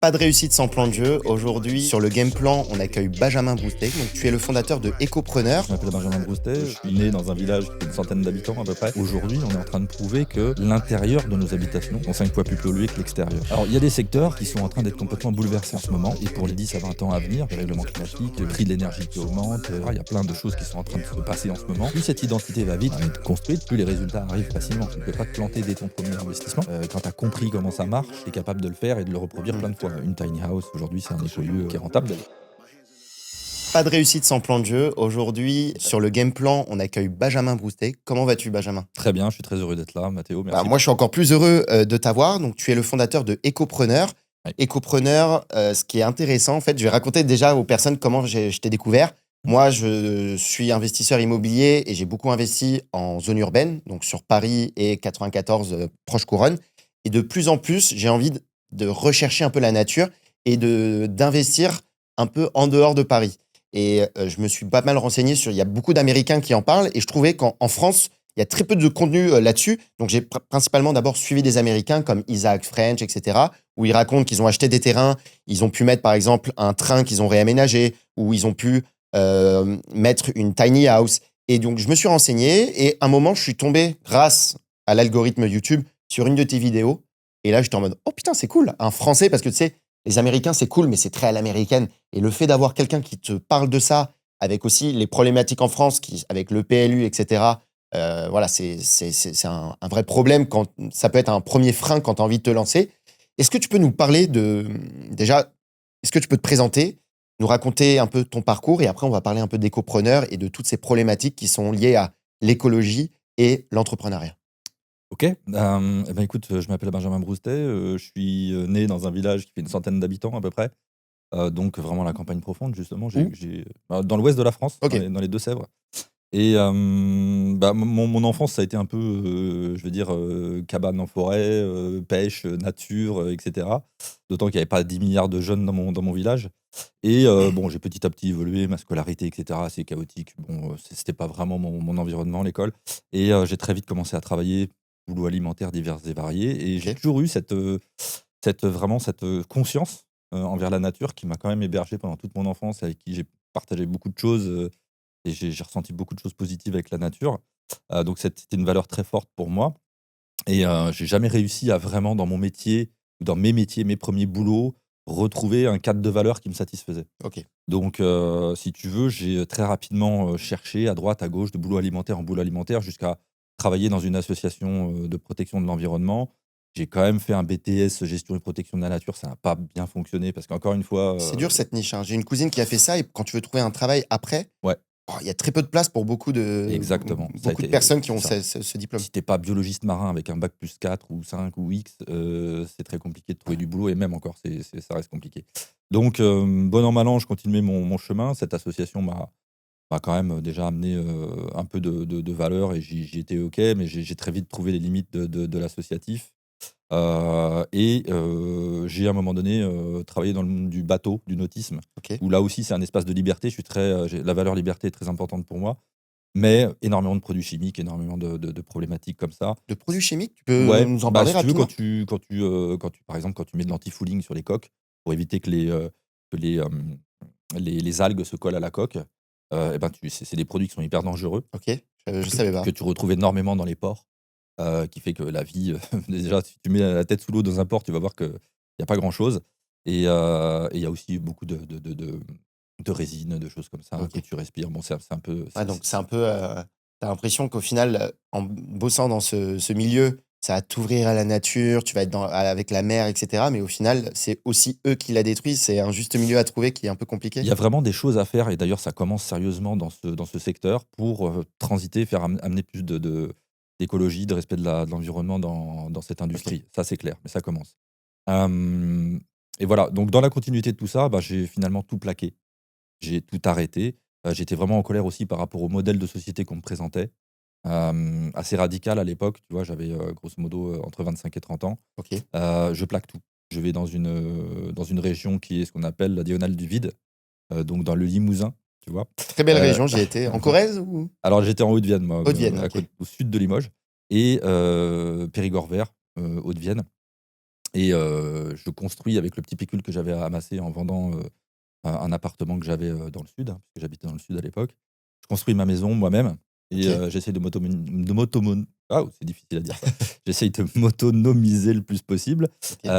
Pas de réussite sans plan de jeu. Aujourd'hui, sur le game plan, on accueille Benjamin Broustet. Donc, tu es le fondateur de Ecopreneur. Je m'appelle Benjamin Broustet, je suis né dans un village qui fait une centaine d'habitants à peu près. Aujourd'hui, on est en train de prouver que l'intérieur de nos habitations sont 5 fois plus pollué que l'extérieur. Alors, il y a des secteurs qui sont en train d'être complètement bouleversés en ce moment, et pour les 10 à 20 ans à venir, le règlement climatique, le prix de l'énergie qui augmente, il y a plein de choses qui sont en train de se passer en ce moment. Plus cette identité va vite être construite, plus les résultats arrivent facilement. Tu ne peux pas te planter dès ton premier investissement. Quand tu as compris comment ça marche, tu es capable de le faire et de le reproduire plein de fois. Une tiny house, aujourd'hui, c'est un écolieu qui est rentable. Pas de réussite sans plan de jeu. Aujourd'hui, sur le game plan, on accueille Benjamin Broustet. Comment vas-tu, Benjamin? Très bien, je suis très heureux d'être là, Mathéo, merci. Moi, je suis encore plus heureux de t'avoir. Donc, tu es le fondateur de Ecopreneur. Ouais. Ecopreneur, ce qui est intéressant, en fait, je vais raconter déjà aux personnes comment je t'ai découvert. Moi, je suis investisseur immobilier et j'ai beaucoup investi en zone urbaine, donc sur Paris et 94 proche couronne. Et de plus en plus, j'ai envie de rechercher un peu la nature et d'investir un peu en dehors de Paris. Et je me suis pas mal renseigné il y a beaucoup d'Américains qui en parlent et je trouvais qu'en France, il y a très peu de contenu là-dessus. Donc, j'ai principalement d'abord suivi des Américains comme Isaac French, etc., où ils racontent qu'ils ont acheté des terrains, ils ont pu mettre, par exemple, un train qu'ils ont réaménagé, ou ils ont pu mettre une tiny house. Et donc, je me suis renseigné et à un moment, je suis tombé, grâce à l'algorithme YouTube, sur une de tes vidéos. Et là, j'étais en mode, oh putain, c'est cool, un Français, parce que tu sais, les Américains, c'est cool, mais c'est très à l'américaine. Et le fait d'avoir quelqu'un qui te parle de ça, avec aussi les problématiques en France, avec le PLU, etc., voilà, c'est un vrai problème. Ça peut être un premier frein quand tu as envie de te lancer. Est-ce que tu peux nous parler déjà, est-ce que tu peux te présenter, nous raconter un peu ton parcours et après on va parler un peu d'écopreneur et de toutes ces problématiques qui sont liées à l'écologie et l'entrepreneuriat. Ok, écoute, je m'appelle Benjamin Broustet, je suis né dans un village qui fait une centaine d'habitants à peu près, donc vraiment la campagne profonde justement. Où? Dans l'ouest de la France, Ok. dans les Deux-Sèvres. Et mon enfance, ça a été un peu, je veux dire, cabane en forêt, pêche, nature, et cetera. D'autant qu'il y avait pas 10 milliards de jeunes dans mon village. Et bon, j'ai petit à petit évolué, ma scolarité, et cetera, assez chaotique. Bon, c'était pas vraiment mon environnement, l'école. Et j'ai très vite commencé à travailler, boulot alimentaire divers et variés. Et j'ai Ok. toujours eu cette conscience envers la nature qui m'a quand même hébergé pendant toute mon enfance, avec qui j'ai partagé beaucoup de choses. Et j'ai ressenti beaucoup de choses positives avec la nature. Donc c'était une valeur très forte pour moi. Et j'ai jamais réussi à vraiment, dans mon métier ou dans mes métiers, mes premiers boulots, retrouver un cadre de valeurs qui me satisfaisait. Ok. Donc si tu veux, j'ai très rapidement cherché à droite, à gauche, de boulot alimentaire en boulot alimentaire, jusqu'à travailler dans une association de protection de l'environnement. J'ai quand même fait un BTS gestion et protection de la nature. Ça n'a pas bien fonctionné parce qu'encore une fois, C'est dur cette niche, hein. J'ai une cousine qui a fait ça et quand tu veux trouver un travail après, ouais, il y a très peu de place pour exactement. Ça a beaucoup de été, personnes qui c'est ont ça. ce diplôme. Si t'es pas biologiste marin avec un bac plus 4 ou 5 ou X, c'est très compliqué de trouver du boulot, et même encore, ça reste compliqué. Donc, bon an, mal an, je continuais mon chemin. Cette association m'a quand même déjà amené un peu de valeur, et j'y étais OK, mais j'ai très vite trouvé les limites de l'associatif. J'ai à un moment donné travaillé dans le monde du bateau, du nautisme, Ok. où là aussi c'est un espace de liberté. La valeur liberté est très importante pour moi, mais énormément de produits chimiques, énormément de problématiques comme ça. De produits chimiques, tu peux Ouais, nous en parler si tu veux, quand rapidement? tu par exemple, quand tu mets de l'antifouling sur les coques pour éviter que les algues se collent à la coque, et ben, c'est des produits qui sont hyper dangereux, Ok. Je savais pas. que tu retrouves énormément dans les ports, qui fait que la vie, déjà, si tu mets la tête sous l'eau dans un port, tu vas voir qu'il y a pas grand-chose. Et il y a aussi beaucoup de résines, de choses comme ça que Ok. tu respires. Bon, c'est un peu, Ouais, donc c'est un peu, tu l'impression qu'au final, en bossant dans ce milieu, ça va t'ouvrir à la nature, tu vas être avec la mer, et cetera. Mais au final, c'est aussi eux qui la détruisent. C'est un juste milieu à trouver qui est un peu il compliqué. y a vraiment des choses à faire, et d'ailleurs ça commence sérieusement dans ce secteur pour transiter, faire amener plus d'écologie, de respect de l'environnement dans cette Ok. industrie. Ça, c'est clair, mais ça commence. Hem et voilà, donc dans la continuité de tout ça, bah, j'ai finalement tout plaqué. J'ai tout arrêté. J'étais vraiment en colère aussi par rapport au modèle de société qu'on me présentait, assez radical à l'époque, tu vois? J'avais grosso modo entre 25 et 30 ans. Ok. Je plaque tout. Je vais dans une région qui est ce qu'on appelle la diagonale du vide, donc dans le Limousin, tu vois? Très belle Heu, région, j'y ai été. En Corrèze ou alors j'étais en Haute-Vienne moi, Haute-Vienne? Ok. au sud de Limoges, et Périgord vert, Haute-Vienne. Et je construis avec le petit pécule que j'avais amassé en vendant un appartement que j'avais dans le sud, hein, parce que j'habitais dans le sud à l'époque. Je construis ma maison moi-même et Ok. j'essaie c'est difficile à dire ça. J'essaye de m'autonomiser le plus possible. Ok.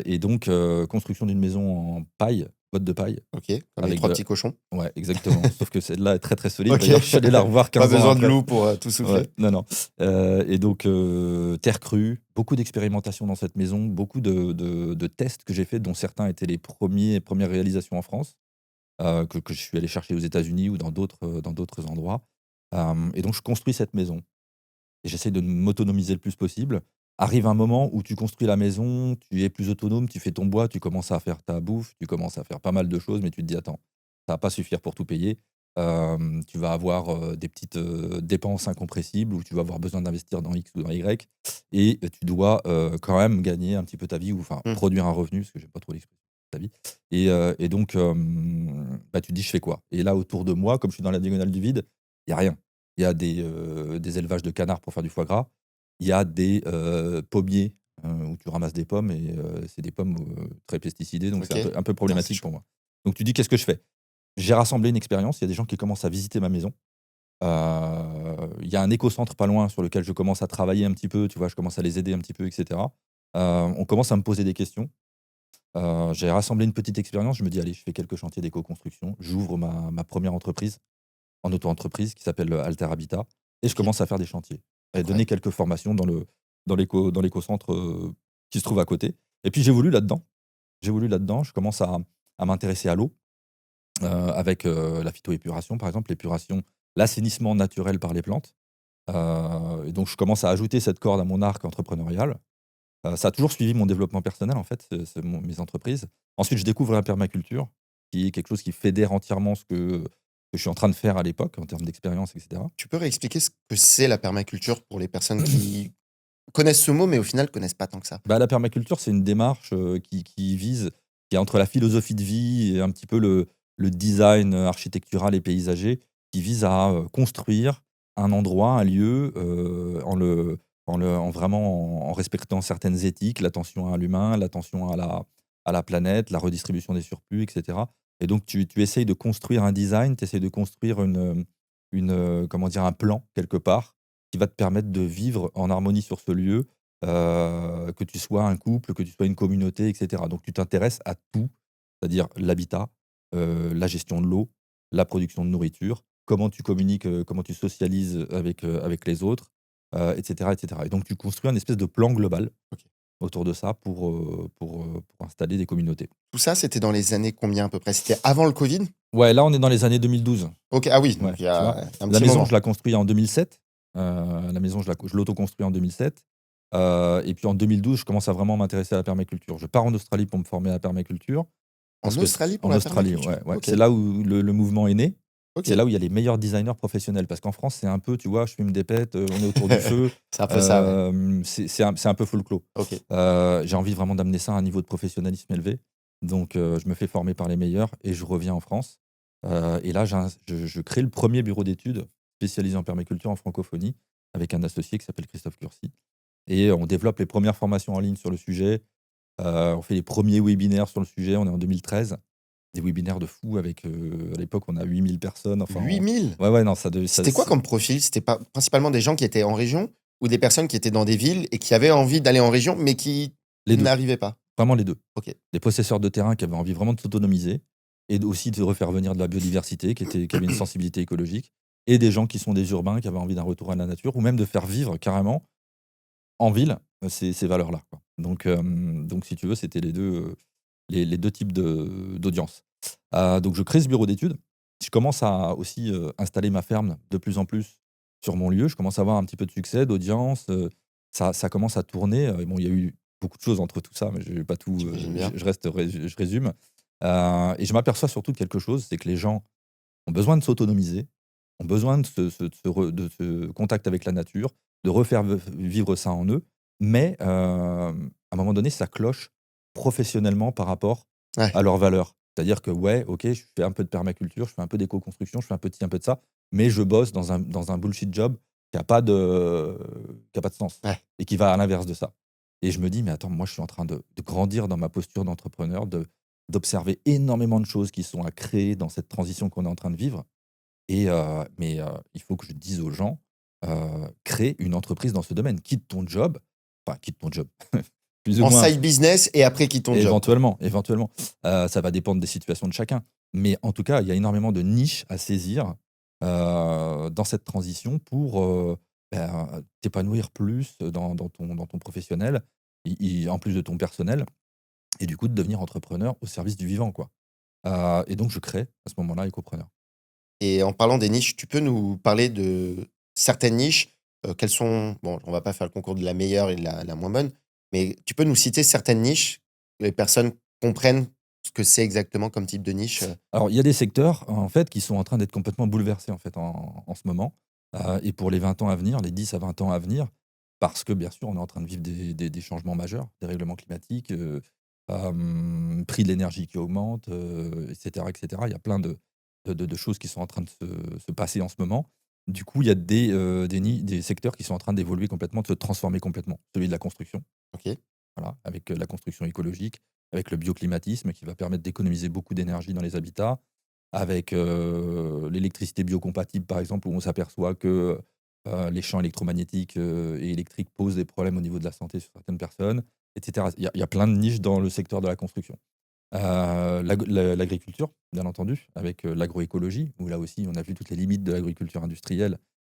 Et donc, construction d'une maison en paille, botte de paille, Ok. Comme les avec trois de. petits cochons. Ouais, exactement. Sauf que celle-là est très très solide. Ok. D'ailleurs, je suis allé la revoir Pas 15 ans besoin de après. loup pour tout souffler. Ouais, non, non. Et donc, terre crue, beaucoup d'expérimentation dans cette maison, beaucoup de tests que j'ai faits, dont certains étaient les premières réalisations en France, que je suis allé chercher aux États-Unis ou dans d'autres endroits. Et donc, je construis cette maison et j'essaie de m'autonomiser le plus possible. Arrive un moment où tu construis la maison, tu es plus autonome, tu fais ton bois, tu commences à faire ta bouffe, tu commences à faire pas mal de choses, mais tu te dis: «Attends, ça va pas suffire pour tout payer». Tu vas avoir, des petites, dépenses incompressibles où tu vas avoir besoin d'investir dans X ou dans Y et tu dois, quand même gagner un petit peu ta vie ou enfin Hmm. produire un revenu, parce que j'aime pas trop l'expression ta vie et donc bah, tu te dis: «Je fais quoi?» Et là, autour de moi, comme je suis dans la diagonale du vide, il y a rien. Il y a des élevages de canards pour faire du foie gras. Il y a des, pommiers, où tu ramasses des pommes et c'est des pommes, très pesticidées, donc c'est Ok. un peu Putain, c'est problématique chaud. pour moi. Donc tu dis: «Qu'est-ce que je fais?» J'ai rassemblé une expérience, il y a des gens qui commencent à visiter ma maison. Il y a un écocentre pas loin sur lequel je commence à travailler un petit peu, tu vois? Je commence à les aider un petit peu et cetera. On commence à me poser des questions. J'ai rassemblé une petite expérience, je me dis: «Allez, je fais quelques chantiers d'éco-construction». J'ouvre ma 1re entreprise en auto-entreprise qui s'appelle, Alter Habitat et je Ok. commence à faire des chantiers et donner Incroyable. quelques formations dans l'écocentre, qui se trouve à côté et puis j'évolue là-dedans. J'évolue là-dedans, je commence à m'intéresser à l'eau, avec, la phytoépuration par exemple, l'épuration, l'assainissement naturel par les plantes, et donc je commence à ajouter cette corde à mon arc entrepreneurial. Ça a toujours suivi mon développement personnel en fait, mes entreprises. Ensuite, je découvre la permaculture, qui est quelque chose qui fédère entièrement ce que je suis en train de faire à l'époque en termes d'expérience et cetera. Tu peux réexpliquer ce que c'est la permaculture pour les personnes qui connaissent ce mot, mais au final connaissent pas tant que ça? Bah, la permaculture, c'est une démarche, qui est entre la philosophie de vie et un petit peu le design, architectural et paysager, qui vise à, construire un endroit, un lieu, en vraiment en respectant certaines éthiques, l'attention à l'humain, l'attention à la planète, la redistribution des surplus et cetera et donc tu essayes de construire un design, tu essayes de construire comment dire? Un plan quelque part, qui va te permettre de vivre en harmonie sur ce lieu. Que tu sois un couple, que tu sois une communauté et cetera. Donc tu t'intéresses à tout, c'est-à-dire l'habitat, la gestion de l'eau, la production de nourriture, comment tu communiques, comment tu socialises avec les autres, et cetera et cetera et donc tu construis un espèce de plan global Ok. autour de ça pour installer des communautés. Tout ça, c'était dans les années combien à peu près? C'était avant le Covid? Ouais, là, on est dans les années 2012. Ok, ah oui, Ouais, donc il y tu vois? a un La petit maison, moment. je la construis en 2007. La maison, je l'auto-construis en 2007. Et puis en 2012, je commence à vraiment m'intéresser à la permaculture. Je pars en Australie pour me former à la permaculture En parce que Australie pour en la Australie, permaculture? ouais, ouais. Ok, C'est là où le mouvement est né. C'est ok. là où il y a les meilleurs designers professionnels parce qu'en France, c'est un peu, tu vois, je fume des pets, on est autour du feu, C'est un peu ça, ouais. c'est un peu folklore. Ok. J'ai envie vraiment d'amener ça à un niveau de professionnalisme élevé. Donc je me fais former par les meilleurs et je reviens en France. Et là, je crée le premier bureau d'études spécialisé en permaculture en francophonie avec un associé qui s'appelle Christophe Curcy et on développe les premières formations en ligne sur le sujet. On fait les premiers webinaires sur le sujet, on est en 2013. Des webinaires de fou avec, à l'époque, on a 8 000 personnes, enfin Huit mille. ouais, ouais, non, ça de ça C'était quoi comme profil? C'était pas principalement des gens qui étaient en région ou des personnes qui étaient dans des villes et qui avaient envie d'aller en région, mais qui les 2, n'arrivaient pas? vraiment les 2. Ok. Des possesseurs de terrain qui avaient envie vraiment de s'autonomiser et aussi de refaire venir de la biodiversité, qui avaient une sensibilité écologique et des gens qui sont des urbains, qui avaient envie d'un retour à la nature ou même de faire vivre carrément en ville, ces valeurs-là, quoi. Donc si tu veux, c'était les 2 types d'audience. Donc je crée ce bureau d'études. Je commence à aussi, installer ma ferme de plus en plus sur mon lieu. Je commence à avoir un petit peu de succès, d'audience, ça commence à tourner, bon, il y a eu beaucoup de choses entre tout ça, mais je vais pas tout, J'imagine bien. je résume, et je m'aperçois surtout de quelque chose, c'est que les gens ont besoin de s'autonomiser, ont besoin de ce contact avec la nature, de refaire vivre ça en eux, mais à un moment donné, ça cloche professionnellement par rapport Ouais. à leurs valeurs. C'est-à-dire que ouais, OK, je fais un peu de permaculture, je fais un peu d'éco-construction, je fais un peu de ci, un peu de ça, mais je bosse dans un bullshit job qui a pas de sens Ouais. et qui va à l'inverse de ça. Et je me dis: «Mais attends, moi, je suis en train de grandir dans ma posture d'entrepreneur, d'observer énormément de choses qui sont à créer dans cette transition qu'on est en train de vivre il faut que je dise aux gens, crée une entreprise dans ce domaine. Quitte ton job, enfin quitte ton job, plus ou En moins, side business et après quitte ton job, quoi. éventuellement. Ça va dépendre des situations de chacun. Mais en tout cas, il y a énormément de niches à saisir, dans cette transition pour, t'épanouir plus dans ton professionnel, en plus de ton personnel et du coup de devenir entrepreneur au service du vivant, quoi. Et donc je crée à ce moment-là Ecopreneur. Et en parlant des niches, tu peux nous parler de certaines niches, quelles sont bon, on va pas faire le concours de la meilleure et de la moins bonne, mais tu peux nous citer certaines niches, que les personnes comprennent ce que c'est exactement comme type de niche, Alors, il y a des secteurs, en fait, qui sont en train d'être complètement bouleversés, en fait, en ce moment, et pour les 20 ans à venir, les 10 à 20 ans à venir, parce que, bien sûr, on est en train de vivre des changements majeurs, des règlements climatiques, prix de l'énergie qui augmente, et cetera, et cetera. Il y a plein de choses qui sont en train de se passer en ce moment. Du coup, il y a des secteurs qui sont en train d'évoluer complètement, de se transformer complètement. Celui de la construction. OK. Voilà, avec, la construction écologique, avec le bioclimatisme qui va permettre d'économiser beaucoup d'énergie dans les habitats, avec, l'électricité biocompatible, par exemple, où on s'aperçoit que, les champs électromagnétiques, et électriques posent des problèmes au niveau de la santé sur certaines personnes, et cetera. Il y a plein de niches dans le secteur de la construction. L'agriculture, bien entendu, avec, l'agroécologie, où là aussi on a vu toutes les limites de l'agriculture industrielle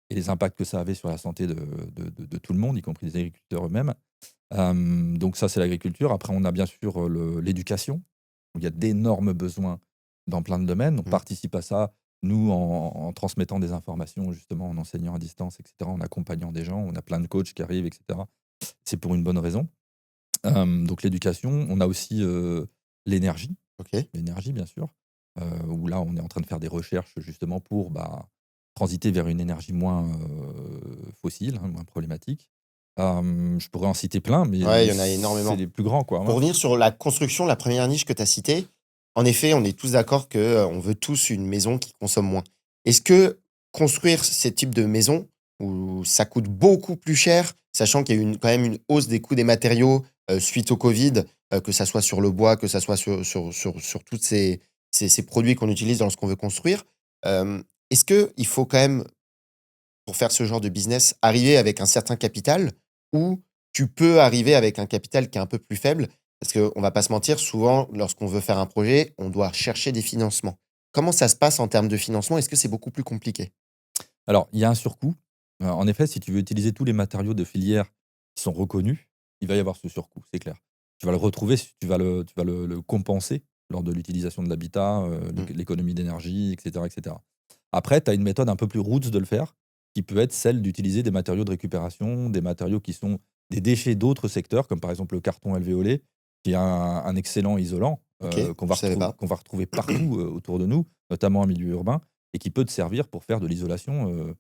et les impacts que ça avait sur la santé de tout le monde, y compris les agriculteurs eux-mêmes. Donc ça, c'est l'agriculture. Après, on a bien sûr, l'éducation, où il y a d'énormes besoins dans plein de domaines. On Mmh. participe à ça, nous, en transmettant des informations, justement, en enseignant à distance, et cetera, en accompagnant des gens. On a plein de coachs qui arrivent, et cetera. C'est pour une bonne raison. Donc l'éducation, on a aussi, l'énergie, OK. l'énergie, bien sûr, où là, on est en train de faire des recherches, justement, pour, transiter vers une énergie moins, fossile, hein, moins problématique. Je pourrais en citer plein, Ouais, il mais y en a c'est énormément. les plus grands, quoi, Pour hein. revenir sur la construction, la première niche que tu as citée, en effet, on est tous d'accord que, on veut tous une maison qui consomme moins. Est-ce que construire ce type de maison où ça coûte beaucoup plus cher, sachant qu'il y a eu quand même une hausse des coûts des matériaux, suite au Covid, que ça soit sur le bois, que ça soit sur toutes ces produits qu'on utilise lorsqu'on veut construire. Est-ce qu'il faut quand même pour faire ce genre de business, arriver avec un certain capital ou tu peux arriver avec un capital qui est un peu plus faible? Parce qu'on va pas se mentir, souvent, lorsqu'on veut faire un projet, on doit chercher des financements. Comment ça se passe en termes de financement? Est-ce que c'est beaucoup plus compliqué? Alors, il y a un surcoût. En effet, si tu veux utiliser tous les matériaux de filière qui sont reconnus, il va y avoir ce surcoût, c'est clair. Tu vas le retrouver, tu vas le compenser lors de l'utilisation de l'habitat, Mmh. l'économie d'énergie, et cetera, et cetera. Après, tu as une méthode un peu plus roots de le faire, qui peut être celle d'utiliser des matériaux de récupération, des matériaux qui sont des déchets d'autres secteurs, comme par exemple le carton alvéolé, qui est un excellent isolant, OK, je savais pas. qu'on va retrouver partout, autour de nous, notamment en milieu urbain, et qui peut te servir pour faire de l'isolation,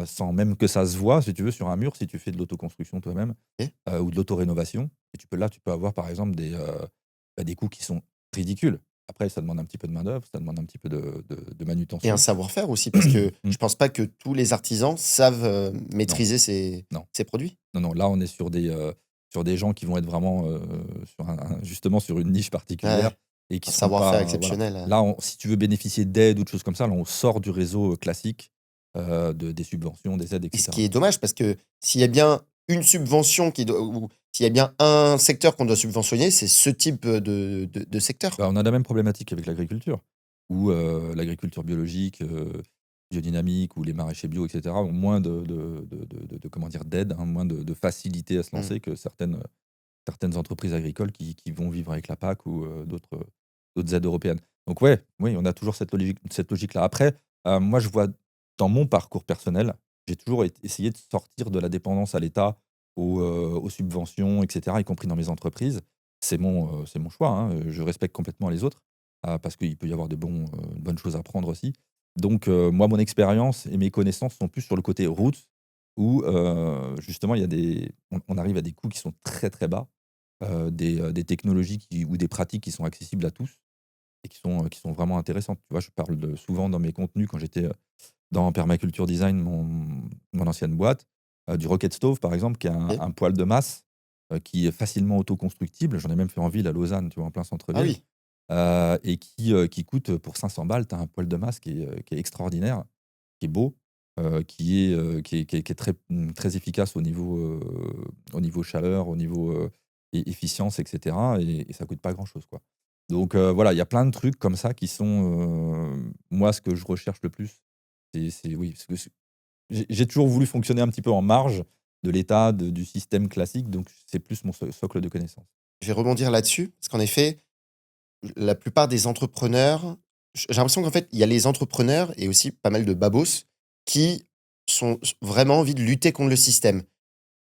sans même que ça se voit, si tu veux, sur un mur, si tu fais de l'autoconstruction toi-même, OK. ou de l'autorénovation. Et tu peux avoir, par exemple, des coûts qui sont ridicules. Après, ça demande un petit peu de main-d'œuvre, ça demande un petit peu de Et un manutention. savoir-faire aussi parce que Mmh. je pense pas que tous les artisans savent, Non, maîtriser ces non, ces produits. non, non, là, on est sur des gens qui vont être vraiment, sur justement sur une niche Ouais, particulière ouais, et qui un seront savoir-faire pas, voilà. exceptionnel, Là, si tu veux bénéficier d'aide ou de choses comme ça, là, on sort du réseau, classique, des subventions, des aides, et et ce cetera. qui est dommage parce que s'il y a bien une subvention qui doit ou s'il y a bien un secteur qu'on doit subventionner, c'est ce type, de secteur. On a la même problématique avec l'agriculture, où, l'agriculture biologique, biodynamique ou les maraîchers bio, et cetera, ont moins comment dire? D'aide, hein, moins de facilité à se Mmh. lancer que certaines entreprises agricoles qui vont vivre avec la PAC ou, d'autres aides européennes. Donc ouais, oui, on a toujours cette logique-là. Après, moi, je vois dans mon parcours personnel, j'ai toujours essayé de sortir de la dépendance à l'État, aux subventions, et cetera, y compris dans mes entreprises. C'est mon choix, hein, je respecte complètement les autres, parce qu'il peut y avoir de bonnes choses à prendre aussi. Donc moi, mon expérience et mes connaissances sont plus sur le côté route où, justement, on arrive à des coûts qui sont très, très bas, des technologies ou des pratiques qui sont accessibles à tous et qui sont vraiment intéressantes. Tu vois? Je parle souvent dans mes contenus quand j'étais, dans Permaculture Design, mon ancienne boîte, du Rocket Stove, par exemple, qui est un OK. un poêle de masse. qui est facilement autoconstructible. J'en ai même fait en ville à Lausanne, tu vois, en plein Ah centre-ville. oui. Et qui coûte pour 500 balles, tu as un poêle de masse qui est extraordinaire, qui est beau, qui est très, très efficace au niveau chaleur, au niveau efficience, etc. Et ça coûte pas grand-chose, quoi. Donc voilà, il y a plein de trucs comme ça qui sont, moi, ce que je recherche le plus, oui, parce que j'ai toujours voulu fonctionner un petit peu en marge de l'état, du système classique, donc c'est plus mon socle de connaissances. Je vais rebondir là-dessus, parce qu'en effet, la plupart des entrepreneurs, j'ai l'impression qu'en fait, il y a les entrepreneurs et aussi pas mal de babos qui sont vraiment envie de lutter contre le système.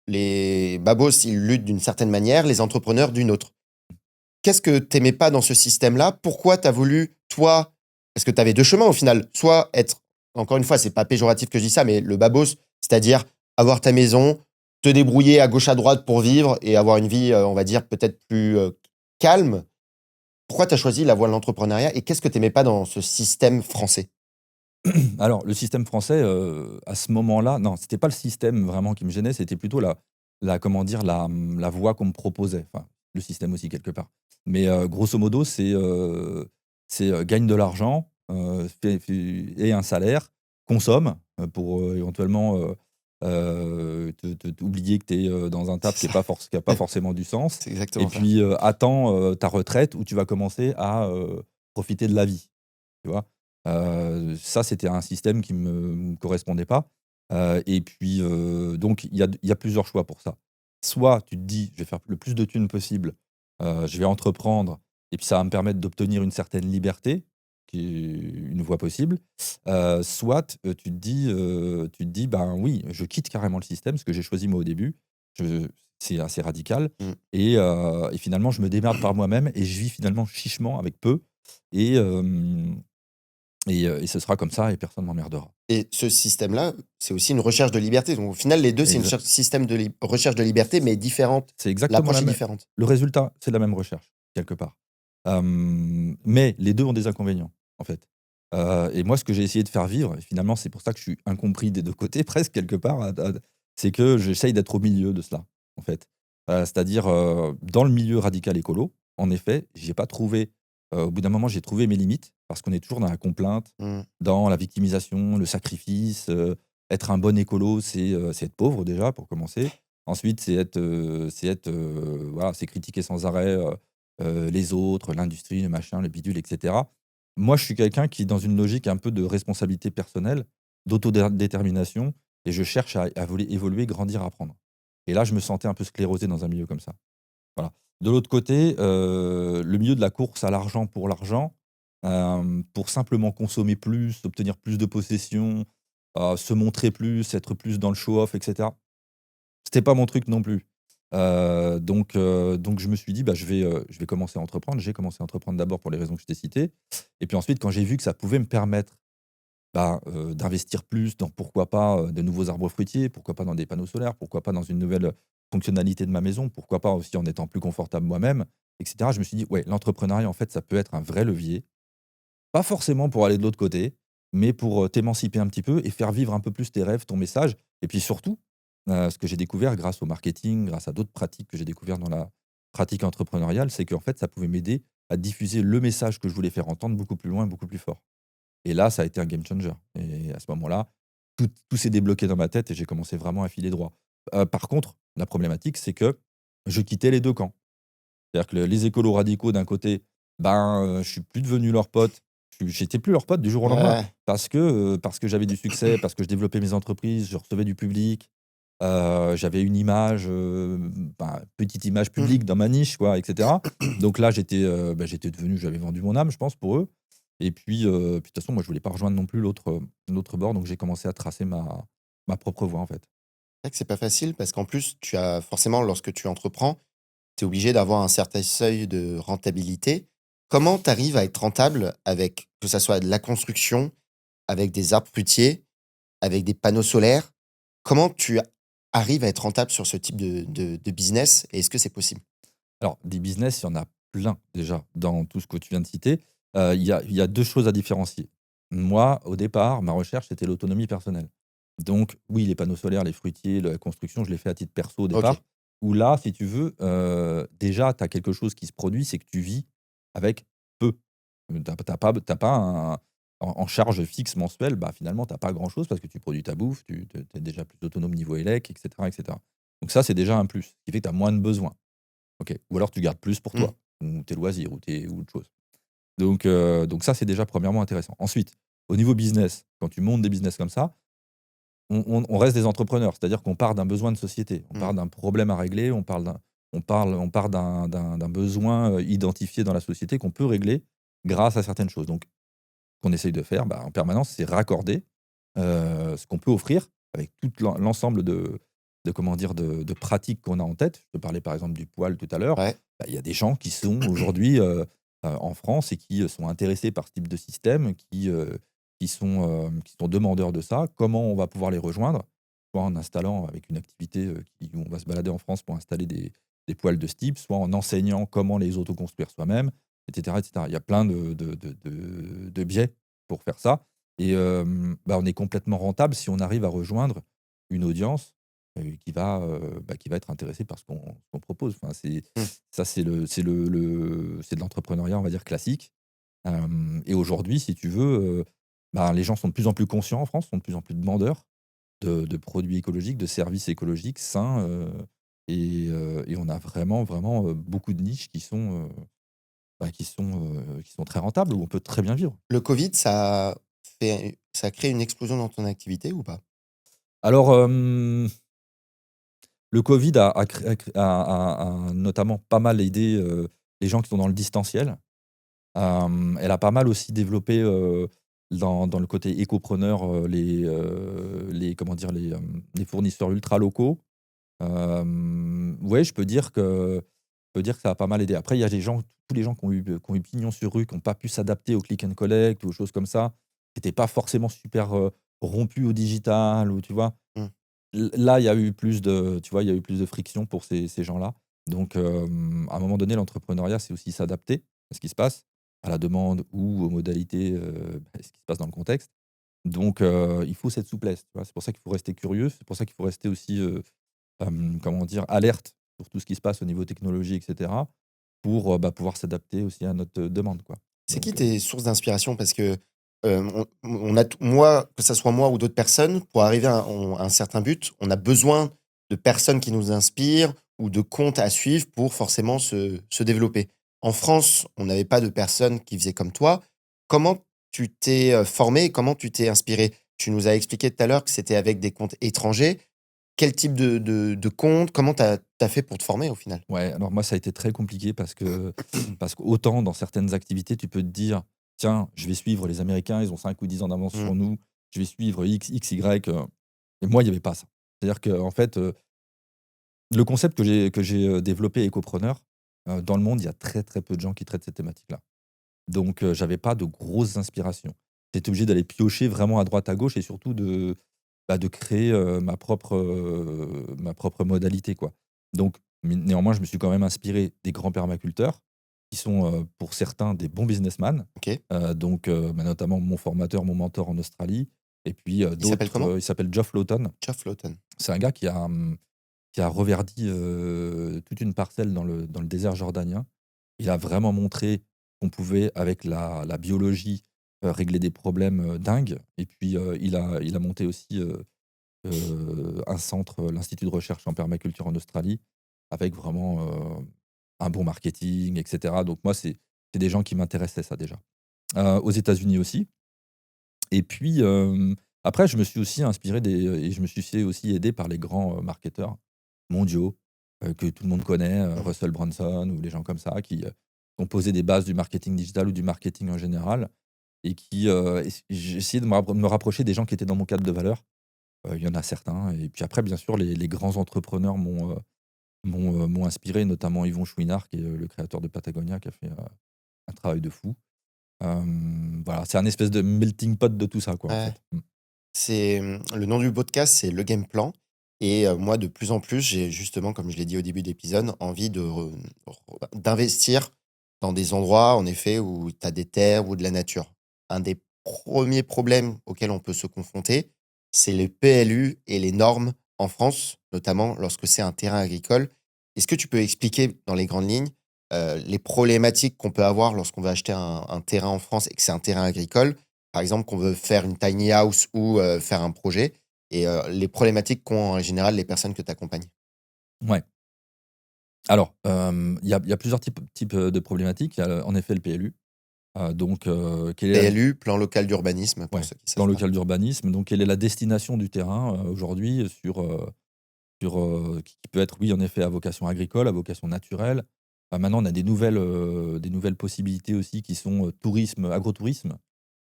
Les babos, ils luttent d'une certaine manière, les entrepreneurs d'une autre. Qu'est-ce que t'aimais pas dans ce système-là? Pourquoi tu as voulu, toi, parce que tu avais 2 chemins au final, soit être, encore une fois, c'est pas péjoratif que je dis ça, mais le babos, c'est-à-dire avoir ta maison, te débrouiller à gauche à droite pour vivre et avoir une vie, on va dire peut-être plus, calme. Pourquoi tu as choisi la voie de l'entrepreneuriat et qu'est-ce que tu aimais pas dans ce système français? Alors, le système français, à ce moment-là, non, c'était pas le système vraiment qui me gênait, c'était plutôt comment dire? La voie qu'on me proposait. Enfin, le système aussi quelque part. Mais, grosso modo, gagne de l'argent, ait un salaire, consomme, pour, éventuellement, oublier que tu es, dans un taf C'est qui ça, a pas forcément du sens. c'est Et exactement ça. puis, attends, ta retraite où tu vas commencer à, profiter de la vie, tu vois? Ça, c'était un système qui me correspondait pas. Et puis, donc il y a plusieurs choix pour ça. Soit tu te dis: «Je vais faire le plus de thunes possible, je vais entreprendre et puis ça va me permettre d'obtenir une certaine liberté», qui est une voie possible. Soit, tu te dis: «Ben oui, je quitte carrément le système», ce que j'ai choisi moi au début. Je C'est assez radical Mmh. et finalement je me démerde par moi-même et je vis finalement chichement avec peu et hem et ce sera comme ça et personne m'emmerdera. Et ce système-là, c'est aussi une recherche de liberté. Donc au final, les 2, c'est une Exa système de recherche de liberté, mais différente. c'est exactement L'approche la est même. différente. Le résultat, c'est la même recherche, quelque part. Mais les 2 ont des inconvénients, en fait. Et moi, ce que j'ai essayé de faire vivre et finalement, c'est pour ça que je suis incompris des 2 côtés presque quelque part, c'est que j'essaye d'être au milieu de cela, en fait. C'est-à-dire, dans le milieu radical écolo, en effet, j'ai pas trouvé, au bout d'un moment, j'ai trouvé mes limites parce qu'on est toujours dans la complainte, Mmh. dans la victimisation, le sacrifice. Être un bon écolo, c'est être pauvre déjà pour commencer. Ensuite, voilà, c'est critiquer sans arrêt, les autres, l'industrie, le machin, le bidule, et cetera. Moi, je suis quelqu'un qui est dans une logique un peu de responsabilité personnelle, d'autodétermination et je cherche à évoluer, grandir, apprendre. Et là, je me sentais un peu sclérosé dans un milieu comme ça. Voilà. De l'autre côté, le milieu de la course à l'argent pour l'argent, pour simplement consommer plus, obtenir plus de possessions, se montrer plus, être plus dans le show-off, et cetera. C'était pas mon truc non plus. Donc je me suis dit: «Bah, je vais commencer à entreprendre». J'ai commencé à entreprendre d'abord pour les raisons que je t'ai citées et puis ensuite quand j'ai vu que ça pouvait me permettre, bah, d'investir plus dans pourquoi pas, de nouveaux arbres fruitiers, pourquoi pas dans des panneaux solaires, pourquoi pas dans une nouvelle fonctionnalité de ma maison, pourquoi pas aussi en étant plus confortable moi-même, et cetera. Je me suis dit: «Ouais, l'entrepreneuriat en fait ça peut être un vrai levier». Pas forcément pour aller de l'autre côté, mais pour, t'émanciper un petit peu et faire vivre un peu plus tes rêves, ton message et puis surtout, ce que j'ai découvert grâce au marketing, grâce à d'autres pratiques que j'ai découvert dans la pratique entrepreneuriale, c'est qu'en fait ça pouvait m'aider à diffuser le message que je voulais faire entendre beaucoup plus loin, beaucoup plus fort. Et là, ça a été un game changer et à ce moment-là, tout s'est débloqué dans ma tête et j'ai commencé vraiment à filer droit. Par contre, la problématique, c'est que je quittais les 2 camps. C'est-à-dire que les écolos radicaux d'un côté, ben, je suis plus devenu leur pote. J'étais plus leur pote du jour au lendemain Ouais. parce que j'avais du succès, parce que je développais mes entreprises, je recevais du public, j'avais une image, ben, petite image Mmh. publique dans ma niche quoi, et cetera. Donc là, j'étais devenu j'avais vendu mon âme, je pense, pour eux et puis de toute façon, moi, je voulais pas rejoindre non plus l'autre bord, donc j'ai commencé à tracer ma propre voie, en fait. C'est vrai que c'est pas facile parce qu'en plus, tu as forcément, lorsque tu entreprends, tu es obligé d'avoir un certain seuil de rentabilité. Comment tu arrives à être rentable avec, que ça soit de la construction, avec des arbres fruitiers, avec des panneaux solaires? Comment tu arrives à être rentable sur ce type de business et est-ce que c'est possible? Alors, des business, il y en a plein déjà dans tout ce que tu viens de citer. Il y a 2 choses à différencier. Moi, au départ, ma recherche, c'était l'autonomie personnelle. Donc oui, les panneaux solaires, les fruitiers, la construction, je l'ai fait à titre perso au OK. départ. où là, si tu veux, déjà, tu as quelque chose qui se produit, c'est que tu vis avec peu. Tu pas en charge fixe mensuelle, bah, finalement, tu as pas grand-chose parce que tu produis ta bouffe, tu es déjà plus autonome niveau élec, et cetera, et cetera. Donc ça, c'est déjà un plus, ce qui fait que tu as moins de besoins. OK. Ou alors tu gardes plus pour Mmh. toi, ou tes loisirs, ou autre chose. Donc ça, c'est déjà premièrement intéressant. Ensuite, au niveau business, quand tu montes des business comme ça, on reste des entrepreneurs. C'est-à-dire qu'on part d'un besoin de société, on Mmh. part d'un problème à régler, on part d'un besoin, identifié dans la société qu'on peut régler grâce à certaines choses. Donc ce qu'on essaye de faire, bah, en permanence, c'est raccorder, ce qu'on peut offrir avec tout l'ensemble de comment dire? De pratiques qu'on a en tête. Je te parlais par exemple du poil tout à l'heure. Ouais. Bah, il y a des gens qui sont aujourd'hui, en France et qui, sont intéressés par ce type de système, qui sont demandeurs de ça. Comment on va pouvoir les rejoindre? Soit en installant avec une activité, où on va se balader en France pour installer des poêles de ce type, soit en enseignant comment les autoconstruire soi-même, et cetera, et cetera. Il y a plein de biais pour faire ça et bah, on est complètement rentable si on arrive à rejoindre une audience, qui va être intéressée par ce qu'on propose. Enfin, Mmh. ça, c'est de l'entrepreneuriat, on va dire, classique. Et aujourd'hui, si tu veux, bah, les gens sont de plus en plus conscients en France, sont de plus en plus demandeurs de produits écologiques, de services écologiques sains, et on a vraiment, vraiment, beaucoup de niches qui sont très rentables, où on peut très bien vivre. Le covid, ça a créé une explosion dans ton activité ou pas? Alors, le Covid a notamment pas mal aidé, les gens qui sont dans le distanciel. Elle a pas mal aussi développé, dans le côté écopreneur, les comment dire? Les fournisseurs ultra locaux. Ouais, je peux dire que ça a pas mal aidé. Après, il y a des gens tous les gens qui ont eu pignon sur rue, qui ont pas pu s'adapter au click and collect ou aux choses comme ça, qui étaient pas forcément super, rompus au digital ou tu vois? Mmh. Là, il y a eu plus de tu vois, il y a eu plus de friction pour ces gens-là. Donc, à un moment donné, l'entrepreneuriat, c'est aussi s'adapter à ce qui se passe, à la demande ou aux modalités, ce qui se passe dans le contexte. Donc, il faut cette souplesse, tu vois? C'est pour ça qu'il faut rester curieux, c'est pour ça qu'il faut rester aussi, comment dire? Alerte sur tout ce qui se passe au niveau technologie et cetera, pour, bah, pouvoir s'adapter aussi à notre demande, quoi. C'est qui Donc, tes sources d'inspiration? Parce que, on a t moi, que ça soit moi ou d'autres personnes, pour arriver à un certain but, on a besoin de personnes qui nous inspirent ou de comptes à suivre pour forcément se développer. En France, on n'avait pas de personnes qui faisaient comme toi. Comment tu t'es, formé et comment tu t'es inspiré? Tu nous as expliqué tout à l'heure que c'était avec des comptes étrangers. Quel type de compte? Comment tu as fait pour te former au final? ouais, alors moi, ça a été très compliqué parce qu'autant dans certaines activités, tu peux te dire: «Tiens, je vais suivre les Américains, ils ont 5 ou 10 ans d'avance Mmh. sur nous, je vais suivre X, Y», et moi, il y avait pas ça. C'est-à-dire qu'en fait, le concept que j'ai, développé Écopreneur, dans le monde, il y a très, très peu de gens qui traitent cette thématique-là. Donc, j'avais pas de grosses inspirations. J'étais obligé d'aller piocher vraiment à droite, à gauche et surtout de créer, ma propre modalité, quoi. Donc, néanmoins, je me suis quand même inspiré des grands permaculteurs qui sont, pour certains, des bons businessmen. OK. Donc, bah, notamment mon formateur, mon mentor en Australie et puis, Il s'appelle d'autres, comment? il s'appelle Geoff Lawton. Geoff Lawton. C'est un gars qui a reverdi, toute une parcelle dans le désert jordanien. Il a vraiment montré qu'on pouvait, avec la biologie, régler des problèmes, dingues et puis, il a monté aussi, un centre, l'Institut de recherche en permaculture en Australie, avec vraiment, un bon marketing et cetera. Donc moi, c'est des gens qui m'intéressaient ça déjà. Aux États-Unis aussi et puis, après je me suis aussi inspiré et je me suis fait aussi aider par les grands, marketeurs mondiaux, que tout le monde connaît, Mmh. Russell Brunson ou les gens comme ça qui, ont posé des bases du marketing digital ou du marketing en général et qui, j'ai essayé de me rapprocher des gens qui étaient dans mon cadre de valeurs. Il y en a certains et puis après bien sûr les grands entrepreneurs m'ont inspiré, notamment Yvon Chouinard qui est, le créateur de Patagonia qui a fait, un travail de fou. Voilà, c'est un espèce de melting pot de tout ça quoi, en Ouais. fait. Mmh. Le nom du podcast, c'est Le Game Plan et moi, de plus en plus, j'ai justement, comme je l'ai dit au début de l'épisode, envie d'investir dans des endroits, en effet, où tu as des terres ou de la nature. Un des premiers problèmes auxquels on peut se confronter, c'est les PLU et les normes en France, notamment lorsque c'est un terrain agricole. Est-ce que tu peux expliquer dans les grandes lignes, les problématiques qu'on peut avoir lorsqu'on veut acheter un terrain en France et que c'est un terrain agricole? Par exemple, qu'on veut faire une tiny house ou, faire un projet et les problématiques qu'ont en général les personnes que tu accompagnes? Ouais. Alors, il y a plusieurs types, de problématiques. Il y a, en effet, le PLU, donc quelle est la PLU, plan local d'urbanisme, pour ouais, ceux qui plan savent pas. local d'urbanisme, donc quelle est la destination du terrain, aujourd'hui qui peut être, oui, en effet, à vocation agricole, à vocation naturelle. Maintenant, on a des nouvelles possibilités aussi qui sont, tourisme, agrotourisme,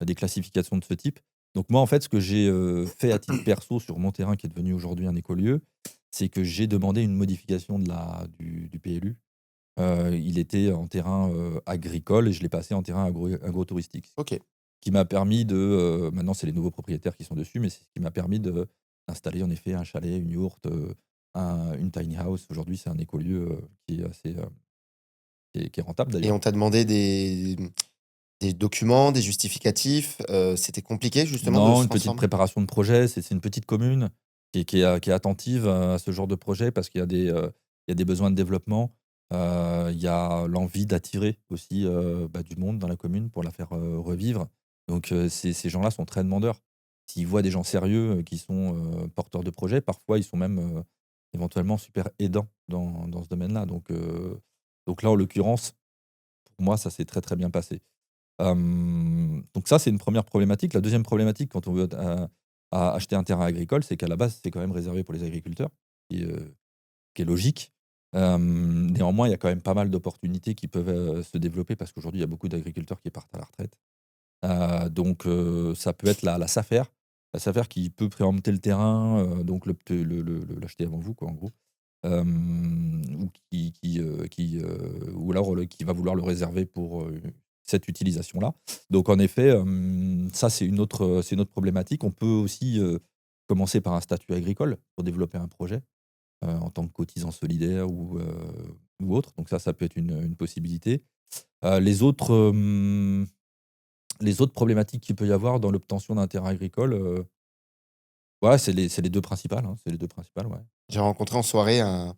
des classifications de ce type. Donc moi, en fait, ce que j'ai, fait à titre perso sur mon terrain qui est devenu aujourd'hui un écolieu, c'est que j'ai demandé une modification du PLU. Il était en terrain, agricole et je l'ai passé en terrain agrotouristique. OK. Qui m'a permis de, maintenant c'est les nouveaux propriétaires qui sont dessus, mais c'est ce qui m'a permis d'installer en effet un chalet, une yourte, une tiny house. Aujourd'hui, c'est un écolieu, qui est assez, qui est rentable Et d'ailleurs. on t'a demandé des documents, des justificatifs, c'était compliqué justement de Non, se une petite transformer? préparation de projet, c'est une petite commune qui est attentive à ce genre de projet parce qu'il y a des besoins de développement. Il y a l'envie d'attirer aussi, du monde dans la commune pour la faire, revivre. Donc ces gens-là sont très demandeurs. S'ils voient des gens sérieux, qui sont, porteurs de projets, parfois ils sont même, éventuellement super aidants dans ce domaine-là. Donc là, en l'occurrence, pour moi, ça s'est très, très bien passé. Donc ça, c'est une première problématique. La deuxième problématique quand on veut acheter un terrain agricole, c'est qu'à la base, c'est quand même réservé pour les agriculteurs, qui est logique. Néanmoins, il y a quand même pas mal d'opportunités qui peuvent, se développer parce qu'aujourd'hui, il y a beaucoup d'agriculteurs qui partent à la retraite. Donc ça peut être la SAFER. La SAFER qui peut préempter le terrain, donc l'acheter avant vous, quoi, en gros. Ou alors qui va vouloir le réserver pour, cette utilisation-là. Donc en effet, ça c'est une autre problématique. On peut aussi, commencer par un statut agricole pour développer un projet, en tant que cotisant solidaire ou autre. Donc ça peut être une possibilité. Les autres, les autres problématiques qu'il peut y avoir dans l'obtention d'un terrain agricole, ouais, c'est les 2 principales, hein, c'est les 2 principales, ouais. J'ai rencontré en soirée un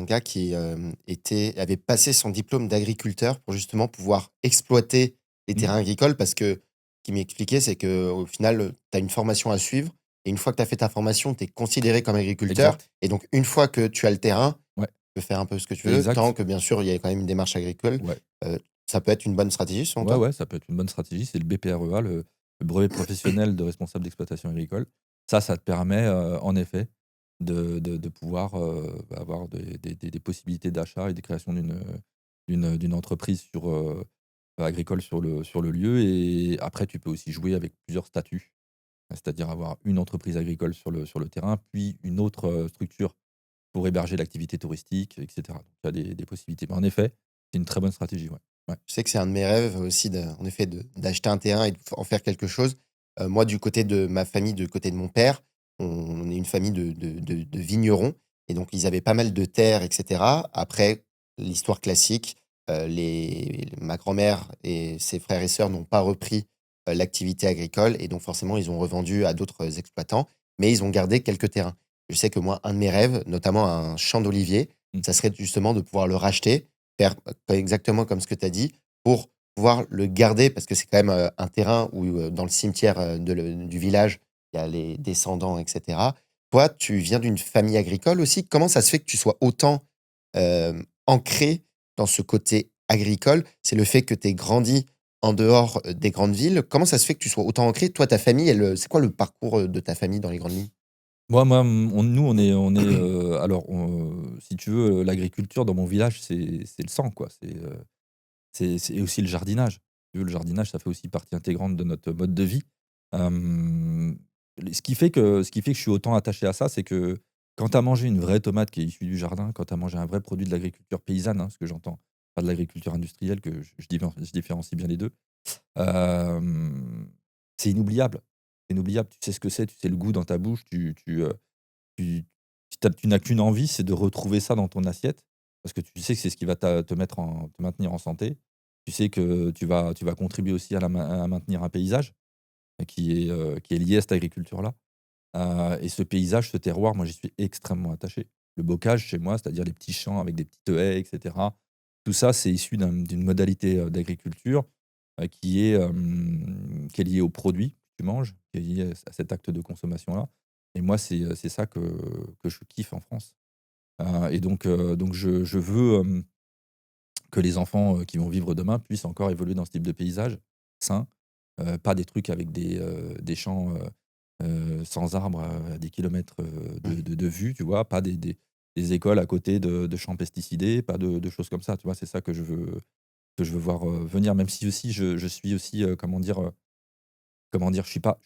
gars qui, avait passé son diplôme d'agriculteur pour justement pouvoir exploiter les Mmh. terrains agricoles parce que ce qu'il m'expliquait, c'est qu'au final, tu as une formation à suivre et une fois que tu as fait ta formation, tu es considéré comme agriculteur Exact. et donc une fois que tu as le terrain, Ouais, tu peux faire un peu ce que tu veux, tant exact. que bien sûr, il y a quand même une démarche agricole. Ouais. Heu, Ça peut être une bonne stratégie selon Ouais, toi? ouais, ça peut être une bonne stratégie. C'est le BPREA, le brevet professionnel de responsable d'exploitation agricole. Ça te permet, en effet, de pouvoir, avoir des possibilités d'achat et des créations d'une entreprise agricole sur le lieu et après tu peux aussi jouer avec plusieurs statuts. C'est-à-dire avoir une entreprise agricole sur le terrain, puis une autre, structure pour héberger l'activité touristique et cetera. Donc il y a des possibilités. Mais en effet, c'est une très bonne stratégie, ouais. Ouais. Je sais que c'est un de mes rêves aussi en effet d'acheter un terrain et en faire quelque chose. Moi, du côté de ma famille, du côté de mon père, on est une famille de vignerons et donc ils avaient pas mal de terres et cetera. Après, l'histoire classique, ma grand-mère et ses frères et sœurs n'ont pas repris, l'activité agricole et donc forcément, ils ont revendu à d'autres exploitants, mais ils ont gardé quelques terrains. Je sais que moi, un de mes rêves, notamment un champ d'olivier, Mmh. ça serait justement de pouvoir le racheter, faire, exactement comme ce que tu as dit, pour pouvoir le garder parce que c'est quand même, un terrain où, dans le cimetière, du village, il y a les descendants et cetera. Toi, tu viens d'une famille agricole aussi. Comment ça se fait que tu sois autant, ancré dans ce côté agricole? C'est le fait que tu aies grandi en dehors, des grandes villes? Comment ça se fait que tu sois autant ancré? Toi, ta famille, c'est quoi le parcours, de ta famille dans les grandes lignes? Moi, nous, on est, alors si tu veux, l'agriculture dans mon village, c'est le sang, quoi. C'est aussi le jardinage. Si tu veux, le jardinage, ça fait aussi partie intégrante de notre mode de vie. Hem, ce qui fait que je suis autant attaché à ça, c'est que quand tu as mangé une vraie tomate qui est issue du jardin, quand tu as mangé un vrai produit de l'agriculture paysanne, hein, ce que j'entends, pas de l'agriculture industrielle que je différencie bien les 2. Hem, c'est inoubliable. C'est inoubliable. Tu sais ce que c'est, tu sais le goût dans ta bouche, tu tu n'as qu'une envie, c'est de retrouver ça dans ton assiette, parce que tu sais que c'est ce qui va te maintenir en santé. Tu sais que tu vas contribuer aussi à maintenir un paysage, qui est lié à cette agriculture-là. Et ce paysage, ce terroir, moi, j'y suis extrêmement attaché. Le bocage chez moi, c'est-à-dire les petits champs avec des petites haies, etc. Tout ça, c'est issu d'une modalité d'agriculture qui est liée au produit que tu manges, qui est liée à cet acte de consommation-là. Et moi, c'est ça que je kiffe en France. Et donc je veux que les enfants qui vont vivre demain puissent encore évoluer dans ce type de paysage sain, pas des trucs avec des champs sans arbres à des kilomètres de vue, tu vois, pas des écoles à côté de champs pesticidés, pas de choses comme ça, tu vois, c'est ça que je veux voir venir, même si aussi je suis aussi, comment dire, je suis pas